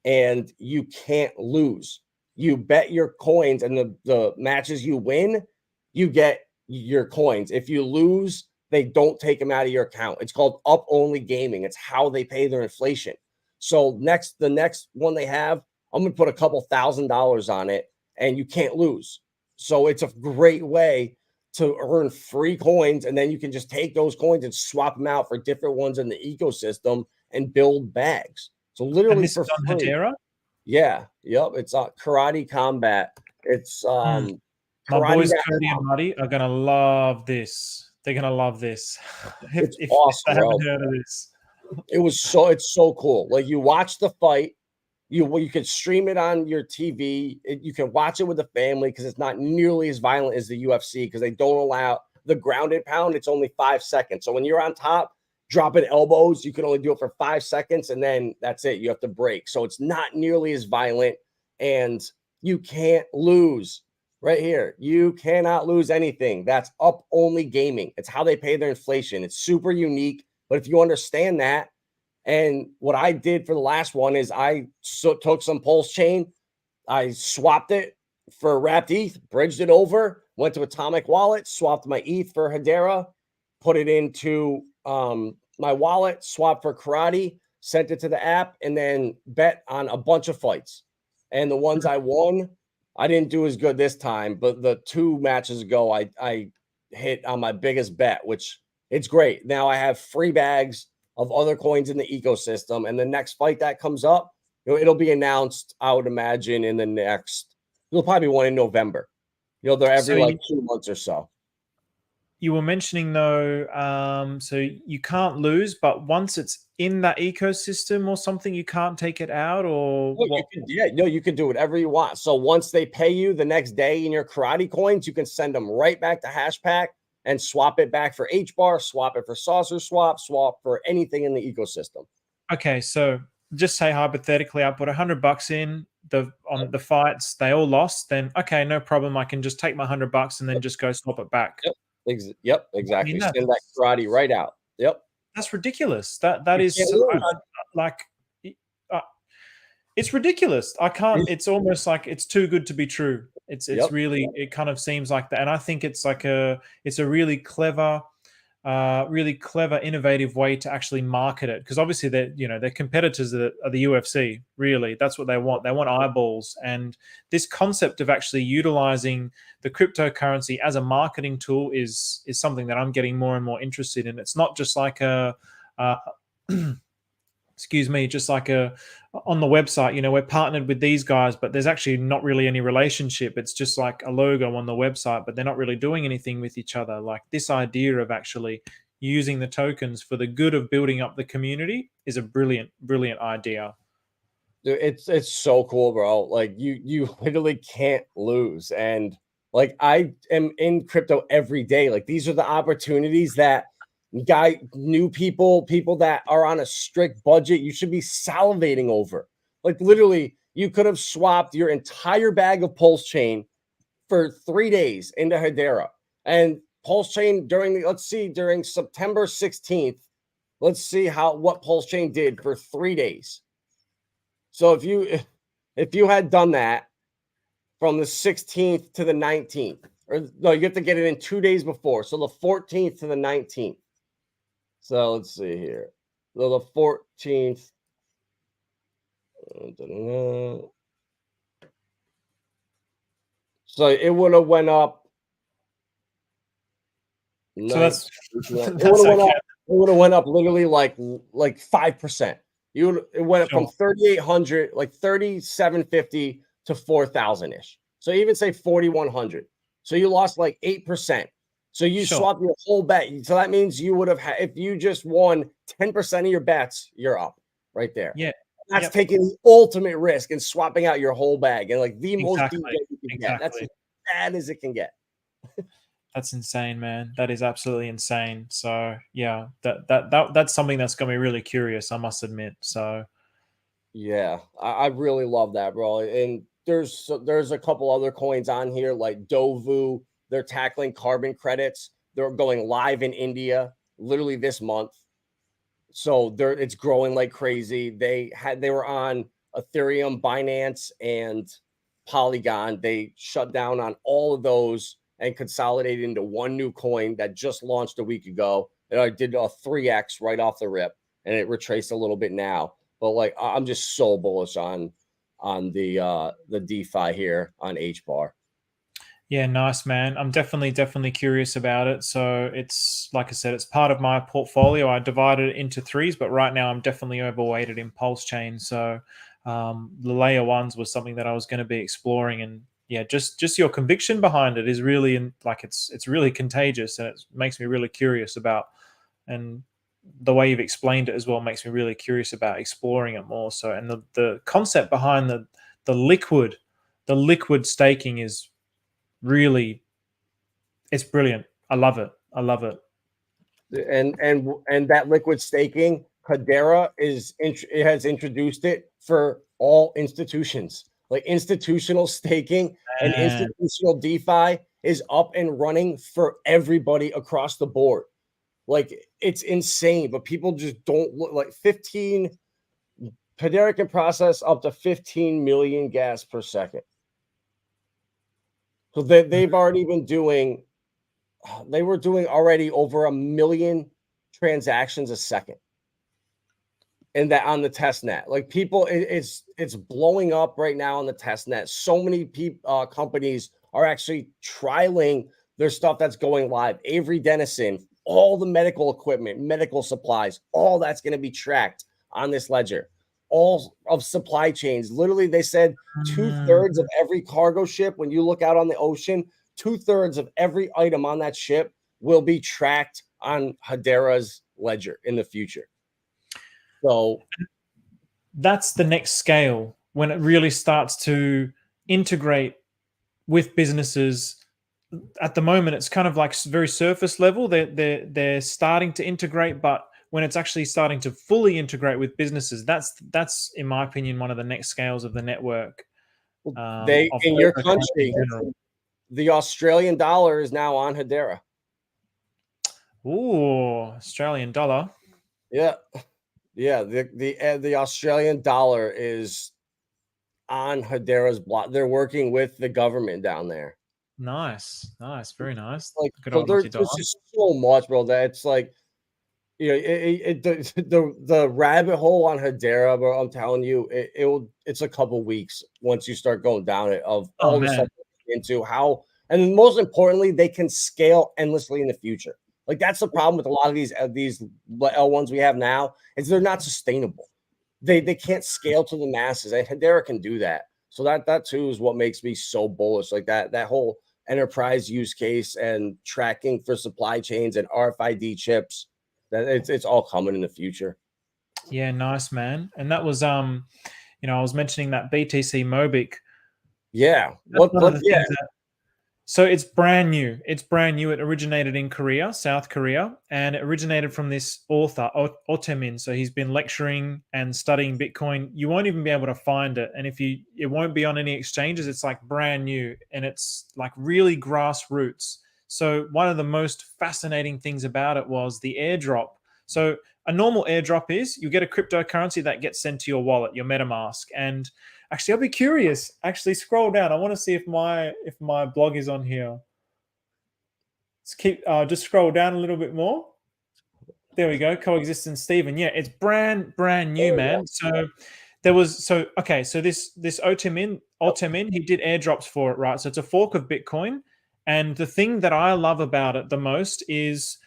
and you can't lose. You bet your coins, and the matches you win, you get your coins. If you lose, they don't take them out of your account. It's called up only gaming. It's how they pay their inflation. So the next one they have, I'm gonna put a couple $1,000s on it, and you can't lose. So it's a great way to earn free coins, and then you can just take those coins and swap them out for different ones in the ecosystem and build bags. So literally And this for is on free. Hedera? Yeah, yep. It's Karate Combat. It's My Karate boys Rap Cody and Muddy are gonna love this. They're gonna love this. It's if awesome, they haven't bro. heard of this. It's so cool. Like you watch the fight, you can stream it on your TV. You can watch it with the family because it's not nearly as violent as the UFC, because they don't allow the grounded pound. It's only 5 seconds. So when you're on top, dropping elbows, you can only do it for 5 seconds, and then that's it. You have to break. So it's not nearly as violent, and you can't lose. Right here, you cannot lose anything. That's up only gaming. It's how they pay their inflation. It's super unique. But if you understand that, and what I did for the last one is I took some Pulsechain, I swapped it for wrapped ETH, bridged it over, went to Atomic Wallet, swapped my ETH for Hedera, put it into my wallet, swapped for Karate, sent it to the app, and then bet on a bunch of fights. And the ones I won, I didn't do as good this time, but the 2 matches ago, I hit on my biggest bet, which it's great. Now I have free bags of other coins in the ecosystem, and the next fight that comes up, it'll be announced, I would imagine, in the next, there'll probably be one in November. They're every like 2 months or so. You were mentioning though, so you can't lose, but once it's in that ecosystem or something, you can't take it out, or what? You can do whatever you want. So once they pay you the next day in your Karate coins, you can send them right back to Hashpack and swap it back for HBAR, swap it for Saucer Swap, swap for anything in the ecosystem. Okay, so just say hypothetically, I put $100 in on the fights, they all lost. Then okay, no problem. I can just take my $100 and then just go swap it back. Yep, exactly. I mean, send that Karate right out. Yep, that's ridiculous. That is like it's ridiculous. I can't. It's almost like it's too good to be true. It's really, it kind of seems like that, and I think it's like it's a really clever, innovative way to actually market it, because obviously their competitors are the UFC. Really, that's what they want. They want eyeballs, and this concept of actually utilizing the cryptocurrency as a marketing tool is something that I'm getting more and more interested in. It's not just like excuse me, just like on the website, we're partnered with these guys, but there's actually not really any relationship. It's just like a logo on the website, but they're not really doing anything with each other. Like, this idea of actually using the tokens for the good of building up the community is a brilliant idea. It's so cool, bro. Like, you literally can't lose. And like, I am in crypto every day. Like, these are the opportunities that new people that are on a strict budget, you should be salivating over. Like, literally, you could have swapped your entire bag of Pulsechain for 3 days into Hedera. And Pulsechain during September 16th, let's see what Pulsechain did for 3 days. So if you had done that from the 16th to the 19th, or no, you have to get it in 2 days before. So the 14th to the 19th. So let's see here. So the 14th. So it would have went up. So that's it would have went up literally like 5%. It went up from 3,800, like 3,750 to 4,000 ish. So even say 4,100. So you lost like 8%. So you swapped your whole bet. So that means you would have had, if you just won 10% of your bets, you're up right there. Yeah. That's taking the ultimate risk and swapping out your whole bag, and like the most deep bet you can get. That's as bad as it can get. That's insane, man. That is absolutely insane. So yeah, that's something that's gonna be really curious, I must admit. So yeah, I really love that, bro. And there's a couple other coins on here like Dovu. They're tackling carbon credits. They're going live in India literally this month. So it's growing like crazy. They were on Ethereum, Binance, and Polygon. They shut down on all of those and consolidated into one new coin that just launched a week ago. And I did a 3x right off the rip, and it retraced a little bit now. But like, I'm just so bullish on the DeFi here on HBAR. Yeah, nice, man. I'm definitely curious about it. So it's, like I said, it's part of my portfolio. I divided it into threes, but right now I'm definitely overweighted in Pulsechain. So the layer ones was something that I was going to be exploring, and yeah, just your conviction behind it is really it's really contagious, and it makes me really curious about, and the way you've explained it as well makes me really curious about exploring it more. So, and the concept behind the liquid staking is really, it's brilliant. I love it. And that liquid staking, Hedera has introduced it for all institutions. Like, institutional staking and institutional DeFi is up and running for everybody across the board. Like, it's insane, but people just don't look. Like 15, Hedera can process up to 15 million gas per second. So they've already been doing, they were doing already over 1 million transactions a second. And that on the test net, like people, it's blowing up right now on the test net. So many companies are actually trialing their stuff that's going live. Avery Dennison, all the medical equipment, medical supplies, all that's going to be tracked on this ledger. All of supply chains. Literally, they said 2/3 of every cargo ship, when you look out on the ocean, 2/3 of every item on that ship will be tracked on Hedera's ledger in the future. So that's the next scale when it really starts to integrate with businesses. At the moment, it's kind of like very surface level. They're starting to integrate, but when it's actually starting to fully integrate with businesses, that's in my opinion one of the next scales of the network. they in your country, the Australian dollar is now on Hedera. Ooh, Australian dollar. Yeah. Yeah, the Australian dollar is on Hedera's block. They're working with the government down there. Nice, very nice. Like, Good so old Aussie dollar. there's just so much, bro. That it's like, you know, the rabbit hole on Hedera, bro. I'm telling you, it's a couple weeks once you start going down it of all the stuff into how, and most importantly, they can scale endlessly in the future. Like, that's the problem with a lot of these L1s we have now, is they're not sustainable. They can't scale to the masses, and Hedera can do that. So that too is what makes me so bullish. Like that whole enterprise use case and tracking for supply chains and RFID chips, that it's all coming in the future. Yeah, nice, man. And that was I was mentioning that BTC Mobic. Yeah. So it's brand new. It's brand new. It originated in Korea, South Korea, and it originated from this author, Otemin. So he's been lecturing and studying Bitcoin. You won't even be able to find it. And it won't be on any exchanges. It's like brand new, and it's like really grassroots. So one of the most fascinating things about it was the airdrop. So a normal airdrop is you get a cryptocurrency that gets sent to your wallet, your MetaMask. And actually, I'll be curious. Actually, scroll down. I want to see if my blog is on here. Let's just scroll down a little bit more. There we go. Coexistence, Stephen. Yeah, it's brand new, man. So there was so this Otemin, he did airdrops for it, right? So it's a fork of Bitcoin. And the thing that I love about it the most is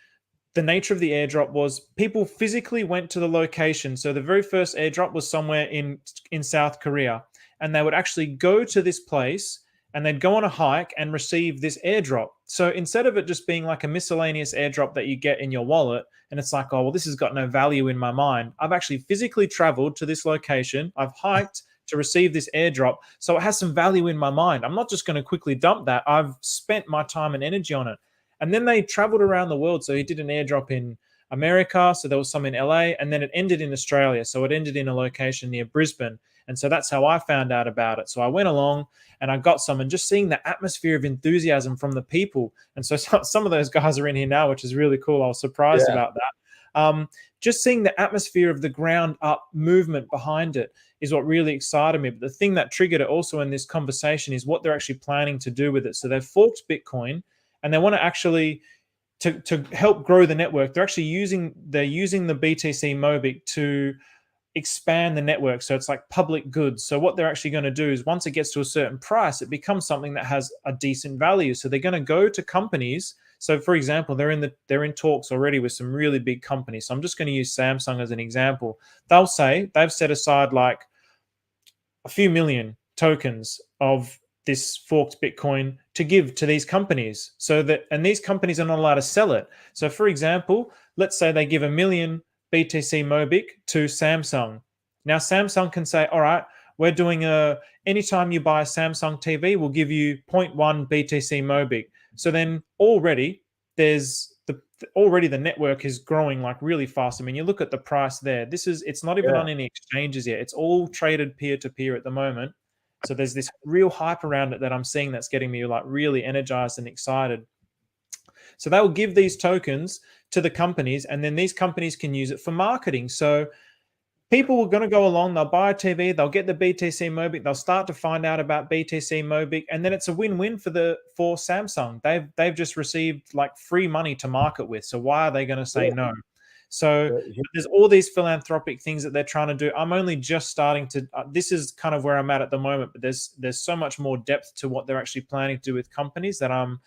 the nature of the airdrop was people physically went to the location. So the very first airdrop was somewhere in South Korea, and they would actually go to this place and they'd go on a hike and receive this airdrop. So instead of it just being like a miscellaneous airdrop that you get in your wallet, and it's like, oh, well, this has got no value in my mind. I've actually physically traveled to this location. I've hiked to receive this airdrop. So it has some value in my mind. I'm not just going to quickly dump that. I've spent my time and energy on it. And then they traveled around the world. So he did an airdrop in America. So there was some in LA, and then it ended in Australia. So it ended in a location near Brisbane. And so that's how I found out about it. So I went along and I got some, and just seeing the atmosphere of enthusiasm from the people. And so some of those guys are in here now, which is really cool. I was surprised about that. Just seeing the atmosphere of the ground up movement behind it is what really excited me. But the thing that triggered it also in this conversation is what they're actually planning to do with it. So they've forked Bitcoin, and they want to actually to help grow the network. They're using the BTC Mobic to expand the network. So it's like public goods. So what they're actually going to do is once it gets to a certain price, it becomes something that has a decent value. So they're going to go to companies. So for example, they're in talks already with some really big companies. So I'm just going to use Samsung as an example. They'll say they've set aside like a few million tokens of this forked Bitcoin to give to these companies, and these companies are not allowed to sell it. So for example, let's say they give 1 million BTC Mobic to Samsung. Now Samsung can say, all right, we're doing anytime you buy a Samsung TV, we'll give you 0.1 BTC Mobic. So then already the network is growing like really fast. I mean, you look at the price there. It's not even on any exchanges yet. It's all traded peer-to-peer at the moment. So there's this real hype around it that I'm seeing that's getting me like really energized and excited. So they will give these tokens to the companies, and then these companies can use it for marketing. So people are going to go along, they'll buy a TV, they'll get the BTC Mobic, they'll start to find out about BTC Mobic, and then it's a win-win for Samsung. They've just received like free money to market with. So why are they going to say no? So there's all these philanthropic things that they're trying to do. I'm only just starting to. This is kind of where I'm at the moment, but there's so much more depth to what they're actually planning to do with companies that I'm.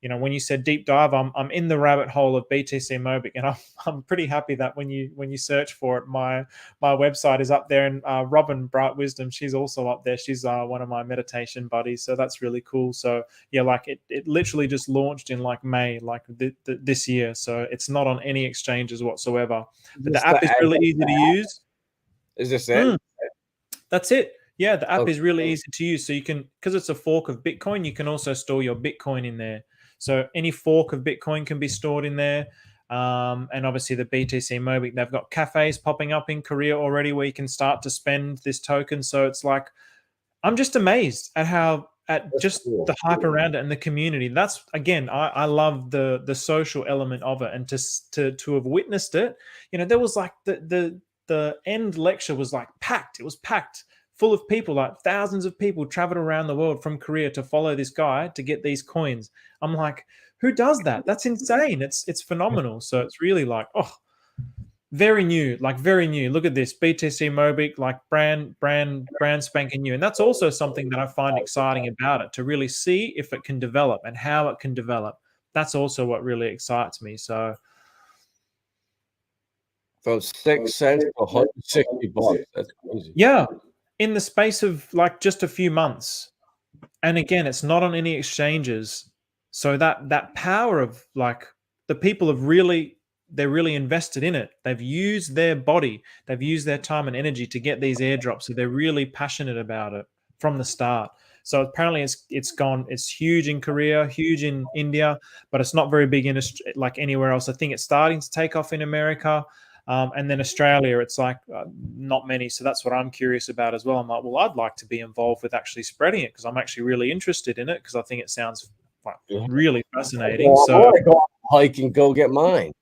When you said deep dive, I'm in the rabbit hole of BTC Mobic, and I'm pretty happy that when you search for it, my website is up there, and Robin Bright Wisdom, she's also up there. She's one of my meditation buddies, so that's really cool. So yeah, like it literally just launched in like May, like this year, so it's not on any exchanges whatsoever. But the app is really easy to use. Is this it? That's it. Yeah, the app is really easy to use. So you can, because it's a fork of Bitcoin, you can also store your Bitcoin in there. So any fork of Bitcoin can be stored in there. And obviously the BTC Mobic, they've got cafes popping up in Korea already where you can start to spend this token. So it's like, I'm just amazed at the hype around it and the community. That's, again, I love the social element of it, and to have witnessed it. There was like the end lecture was like packed. It was packed full of people, like thousands of people traveled around the world from Korea to follow this guy to get these coins. I'm like, who does that? That's insane. It's phenomenal. So it's really like, very new, like very new. Look at this BTC Mobic, like brand spanking new. And that's also something that I find exciting about it, to really see if it can develop and how it can develop. That's also what really excites me. So from 6 cents to $160. That's crazy. Yeah, in the space of like just a few months. And again, it's not on any exchanges. So that power of like the people they're really invested in it. They've used their body, they've used their time and energy to get these airdrops. So they're really passionate about it from the start. So apparently it's huge in Korea, huge in India, but it's not very big in like anywhere else. I think it's starting to take off in America. And then Australia, it's like not many. So that's what I'm curious about as well. I'm like, well, I'd like to be involved with actually spreading it, because I'm actually really interested in it, because I think it sounds like really fascinating. Well, so I go on a hike and go get mine.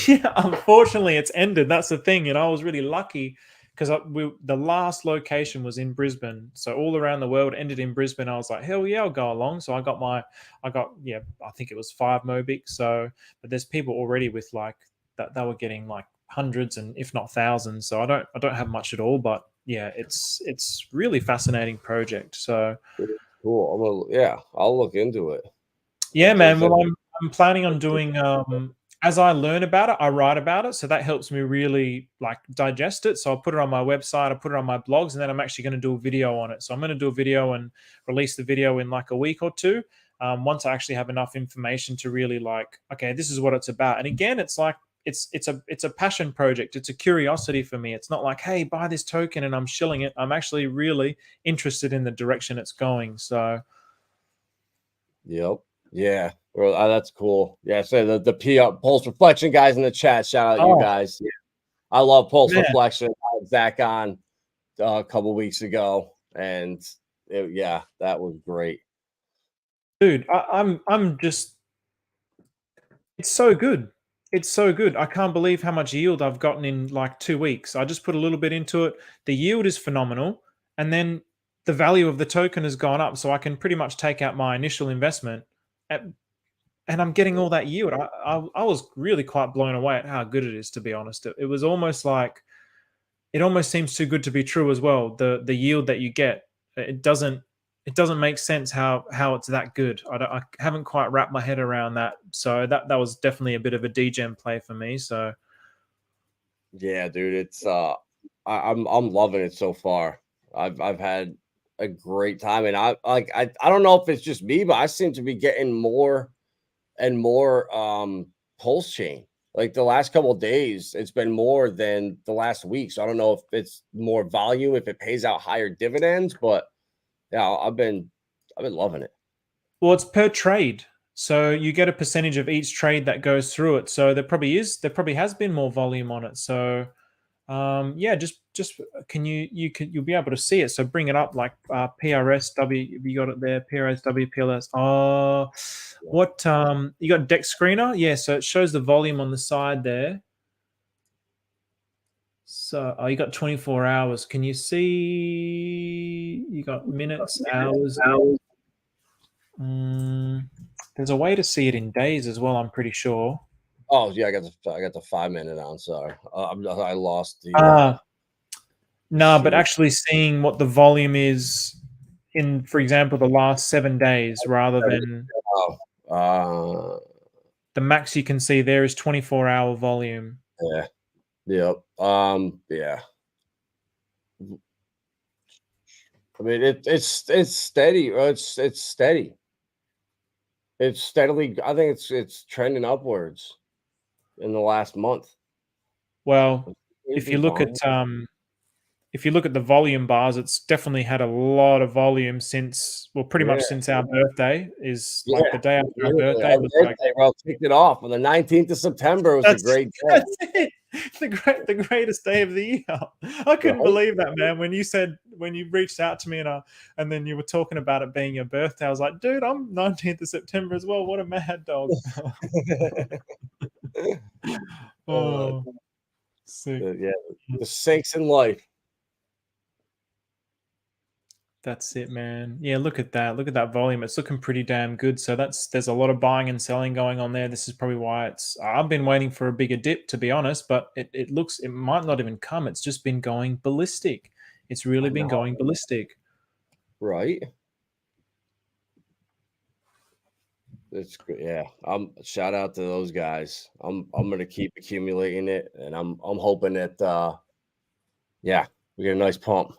Yeah, unfortunately, it's ended. That's the thing. And I was really lucky, because the last location was in Brisbane. So all around the world ended in Brisbane. I was like, hell yeah, I'll go along. So I think it was 5 Mobic. So, but there's people already with like, that they were getting like hundreds and if not thousands. So I don't have much at all, but yeah, it's really fascinating project. So cool. I'll look into it. Yeah, man. Well, I'm planning on doing as I learn about it, I write about it. So that helps me really like digest it. So I'll put it on my website, I'll put it on my blogs, and then I'm actually going to do a video on it. So I'm going to do a video and release the video in like a week or two. Once I actually have enough information to really like, okay, this is what it's about. And again, it's like, it's a passion project. It's a curiosity for me. It's not like, hey, buy this token and I'm shilling it. I'm actually really interested in the direction it's going. So yep. Yeah. Well, that's cool. Yeah. So the PR Pulse Reflection guys in the chat, shout out you guys. Yeah. I love Pulse Reflection. I had Zach on a couple weeks ago, and that was great. Dude, I'm just, it's so good. It's so good. I can't believe how much yield I've gotten in like 2 weeks. I just put a little bit into it. The yield is phenomenal. And then the value of the token has gone up. So I can pretty much take out my initial investment and I'm getting all that yield. I was really quite blown away at how good it is, to be honest. It was almost like, it almost seems too good to be true as well. The yield that you get, it doesn't make sense how it's that good. I haven't quite wrapped my head around that. So that was definitely a bit of a degen play for me. So yeah, dude, it's I'm loving it so far. I've had a great time, and I don't know if it's just me, but I seem to be getting more and more Pulsechain. Like the last couple of days, it's been more than the last week. So I don't know if it's more volume, if it pays out higher dividends, but yeah, I've been loving it. Well, it's per trade. So you get a percentage of each trade that goes through it. So there probably has been more volume on it. So Yeah, just you'll be able to see it. So bring it up like PRSW. You got it there, PRSW, PLS. Oh, what you got deck screener? Yeah, so it shows the volume on the side there. So you got 24 hours. Can you see? You got minutes, hours. There's a way to see it in days as well. I'm pretty sure. Oh yeah, I got the 5 minute on. Sorry, I lost the. No, but actually seeing what the volume is in, for example, the last 7 days, rather than the max you can see there is 24-hour volume. Yeah. Yep. Yeah. I mean, it's steady. It's steady. It's steadily. I think it's trending upwards in the last month. Well, if you look at the volume bars, it's definitely had a lot of volume since, well, pretty much since our birthday is like the day after our birthday. Our birthday, bro, kicked it off on the 19th of September. Was a great day. That's it. The greatest day of the year. I couldn't believe that, man. When you reached out to me and then you were talking about it being your birthday, I was like, dude, I'm 19th of September as well. What a mad dog. Oh, sick. Yeah, the sinks in life. That's it, man. Yeah, look at that. Look at that volume. It's looking pretty damn good. So there's a lot of buying and selling going on there. This is probably why I've been waiting for a bigger dip, to be honest, but it looks, it might not even come. It's just been going ballistic. It's really been going ballistic. Right. It's good. Yeah. Shout out to those guys. I'm gonna keep accumulating it, and I'm hoping that yeah, we get a nice pump.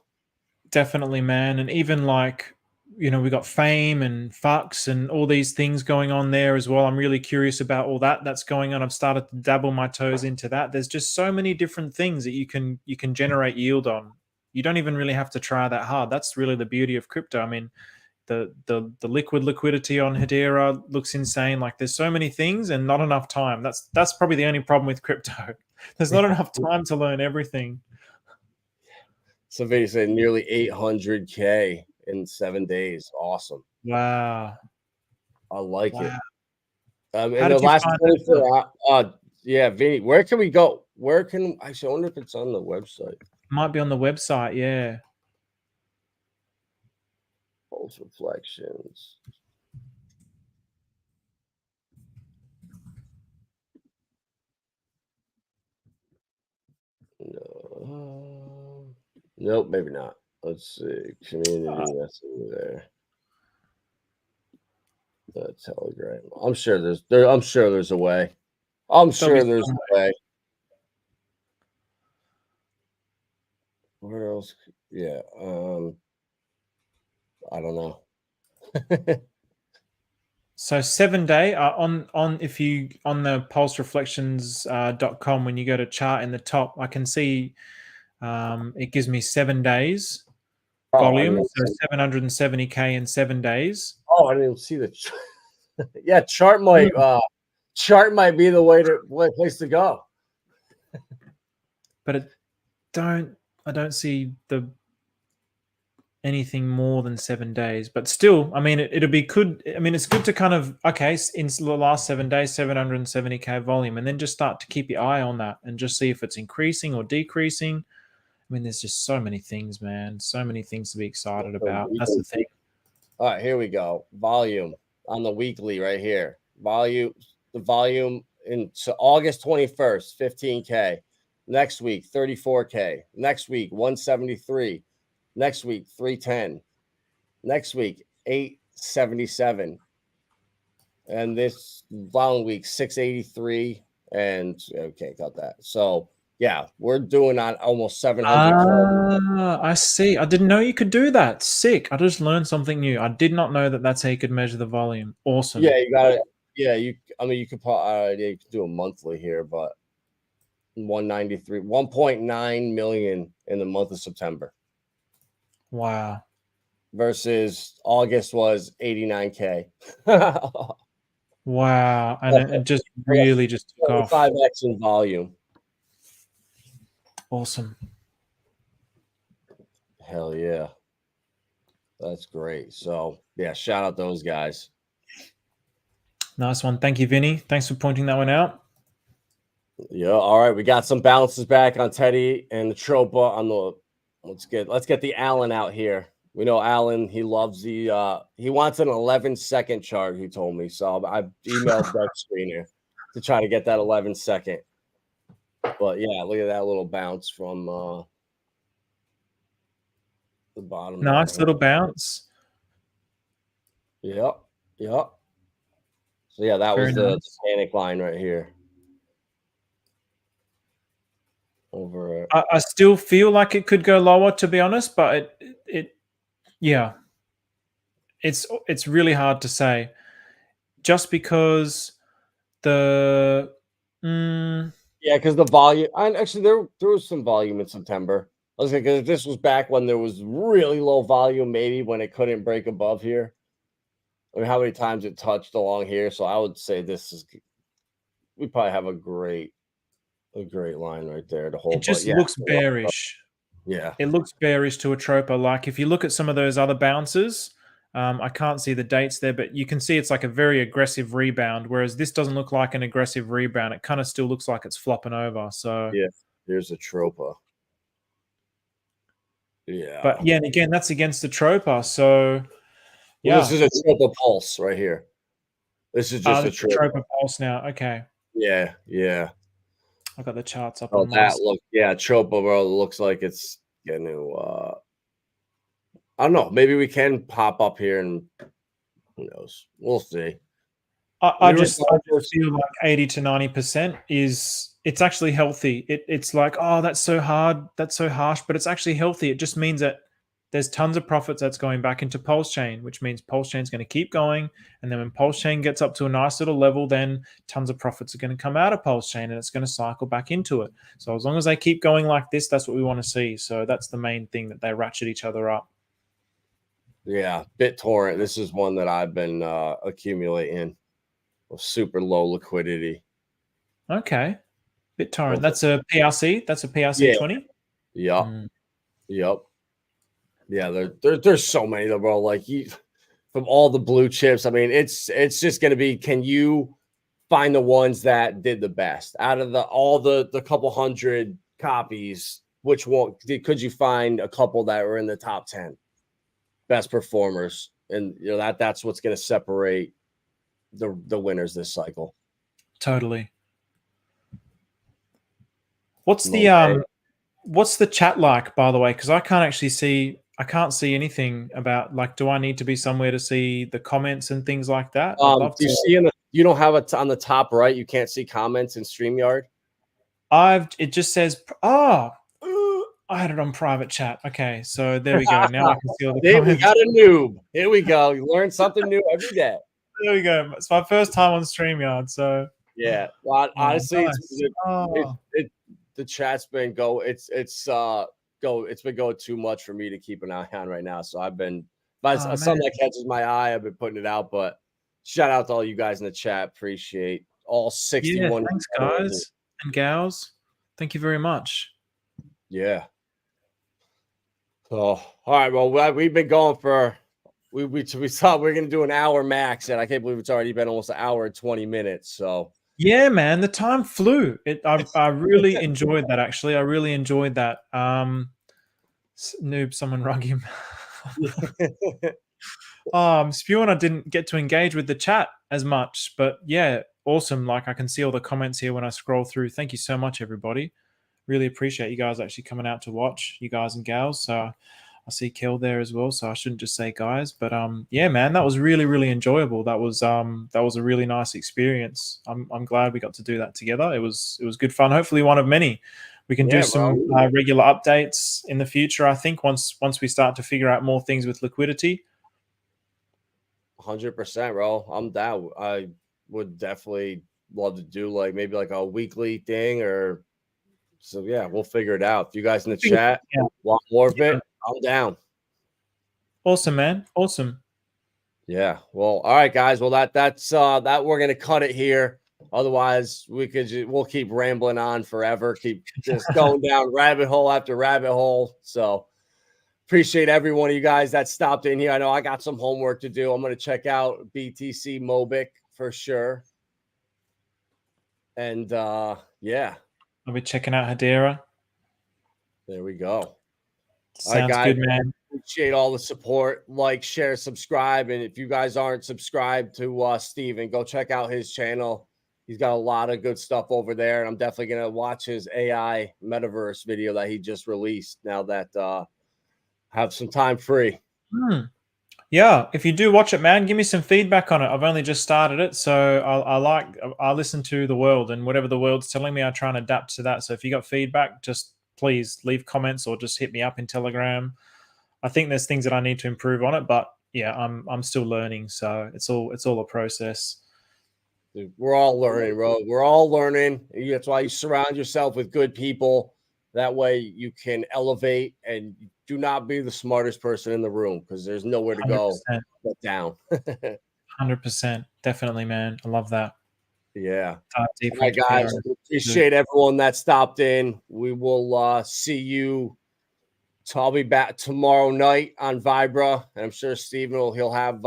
Definitely, man. And even like, we got fame and fucks and all these things going on there as well. I'm really curious about all that's going on. I've started to dabble my toes into that. There's just so many different things that you can generate yield on. You don't even really have to try that hard. That's really the beauty of crypto. I mean, the liquidity on Hedera looks insane. Like there's so many things and not enough time. That's probably the only problem with crypto. There's not enough time to learn everything. Somebody said nearly 800K in 7 days. Awesome. Wow. I like it. In How the did you last find 24 hours, yeah, Vinny, where can we go? Actually, I wonder if it's on the website. Might be on the website, yeah. Pulse reflections. No. Nope, maybe not. Let's see. Community messaging there. Telegram. I'm sure there's a way. I'm sure there's a way. Where else? Yeah. I don't know. So 7 day if you on the pulsereflections.com, when you go to chart in the top, I can see it gives me 7 days volume, so 770K in 7 days. Oh, I didn't see the yeah, chart might be the place to go. But I don't see anything more than 7 days, but still, I mean, it'll be good. I mean, it's good to kind of, okay, in the last 7 days, 770K volume, and then just start to keep your eye on that and just see if it's increasing or decreasing. I mean, there's just so many things, man. So many things to be excited about. That's the thing. All right, here we go. Volume on the weekly right here. The volume so August 21st, 15K. Next week, 34K. Next week, 173. Next week, 310. Next week, 877. And this following week, 683. And okay, got that. So yeah, we're doing on almost 700. I see. I didn't know you could do that. Sick. I just learned something new. I did not know that's how you could measure the volume. Awesome. Yeah, you got it. Yeah, you could probably you could do a monthly here, but 193, 1.9 million in the month of September. Wow. Versus August was 89K. Wow. And it just really just took off. 5x in volume. Awesome. Hell yeah. That's great. So yeah, shout out those guys. Nice one. Thank you, Vinny. Thanks for pointing that one out. Yeah. All right. We got some bounces back on Teddy and the Tropa on the let's get the Allen out here. We know Allen, he loves the he wants an 11-second chart, he told me. So I emailed that screener to try to get that 11-second. But yeah, look at that little bounce from the bottom. Nice little bounce. Yep. Yep. So yeah, that was the panic line right here. Over I still feel like it could go lower, to be honest, but yeah, it's really hard to say, just because the yeah, because the volume. And actually, there was some volume in September. I was like, because this was back when there was really low volume, maybe when it couldn't break above here. I mean, how many times it touched along here? So I would say we probably have a great line right there to hold. It just looks bearish. Yeah, it looks bearish to ATROPA. Like if you look at some of those other bounces, I can't see the dates there, but you can see it's like a very aggressive rebound, whereas this doesn't look like an aggressive rebound. It kind of still looks like it's flopping over. So yeah, there's ATROPA. Yeah, but yeah, and again, that's against ATROPA. So yeah, this is ATROPA pulse right here. This is just ATROPA pulse now. Okay. Yeah, yeah. I got the charts up. Oh, that look, yeah, ATROPA, bro. Looks like it's going to. I don't know. Maybe we can pop up here, and who knows? We'll see. I just feel like 80 to 90% it's actually healthy. It's like, oh, that's so hard, that's so harsh, but it's actually healthy. It just means that there's tons of profits that's going back into Pulsechain, which means Pulsechain's going to keep going. And then when Pulsechain gets up to a nice little level, then tons of profits are going to come out of Pulsechain and it's going to cycle back into it. So as long as they keep going like this, that's what we want to see. So that's the main thing, that they ratchet each other up. Yeah, BitTorrent. This is one that I've been accumulating with super low liquidity. Okay. BitTorrent. That's a PRC. That's a PRC 20. Yep. Yep. Yeah, there's so many though, bro. Like from all the blue chips. I mean, it's just gonna be, can you find the ones that did the best out of all the couple hundred copies? Which one could you find a couple that were in the top 10 best performers? And you know that's what's gonna separate the winners this cycle. Totally. What's the chat like, by the way? Because I can't see anything about, like, do I need to be somewhere to see the comments and things like that? You don't have it on the top right. You can't see comments in StreamYard. It just says, I had it on private chat. Okay, so there we go. Now I can see all the comments. We got a noob. Here we go. You learn something new every day. There we go. It's my first time on StreamYard, so yeah. Well, honestly, nice. The chat's been it's been going too much for me to keep an eye on right now. So I've been, something that catches my eye, I've been putting it out. But shout out to all you guys in the chat. Appreciate all 61. Yeah, thanks, guys and gals. Thank you very much. Yeah. So all right. Well, we've been going for we thought we were gonna do an hour max, and I can't believe it's already been almost an hour and 20 minutes. So yeah, man, the time flew. I really enjoyed that, actually. I really enjoyed that. Noob, someone rug him. I'm spewing I didn't get to engage with the chat as much, but yeah, awesome. Like, I can see all the comments here when I scroll through. Thank you so much, everybody. Really appreciate you guys actually coming out to watch, you guys and gals. So I see Kel there as well, so I shouldn't just say guys, but yeah, man, that was really, really enjoyable. That was a really nice experience. I'm glad we got to do that together. It was good fun. Hopefully one of many. We can do some regular updates in the future, I think, once we start to figure out more things with liquidity. 100%, bro. I'm down. I would definitely love to do maybe a weekly thing, or so. Yeah, we'll figure it out. If you guys in the chat want more of it, I'm down. Awesome, man. Awesome. Yeah. Well, all right, guys. Well, that's that. We're gonna cut it here. Otherwise, we'll keep rambling on forever, keep just going down rabbit hole after rabbit hole. So appreciate every one of you guys that stopped in here. I know I got some homework to do. I'm going to check out BTC Mobic for sure. And yeah, I'll be checking out Hedera. there we go. Sounds all right, guys, good, man. Appreciate all the support. Like, share, subscribe. And if you guys aren't subscribed to Steven, go check out his channel. He's got a lot of good stuff over there. And I'm definitely going to watch his AI metaverse video that he just released now that have some time free. Yeah, if you do watch it, man, give me some feedback on it. I've only just started it, so I listen to the world, and whatever the world's telling me, I try and adapt to that. So if you got feedback, just please leave comments or just hit me up in Telegram. I think there's things that I need to improve on it, but yeah, I'm still learning, so it's all a process. Dude, we're all learning, bro. We're all learning. That's why you surround yourself with good people. That way you can elevate and do not be the smartest person in the room, because there's nowhere to 100%. go but down. 100%. Definitely, man. I love that. Yeah. All right, guys. Appreciate everyone that stopped in. We will see you. I'll be back tomorrow night on Vibra, and I'm sure Steven he'll have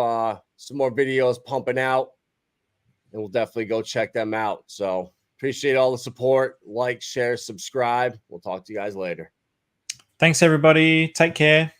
some more videos pumping out, and we'll definitely go check them out. So appreciate all the support. Like, share, subscribe. We'll talk to you guys later. Thanks, everybody. Take care.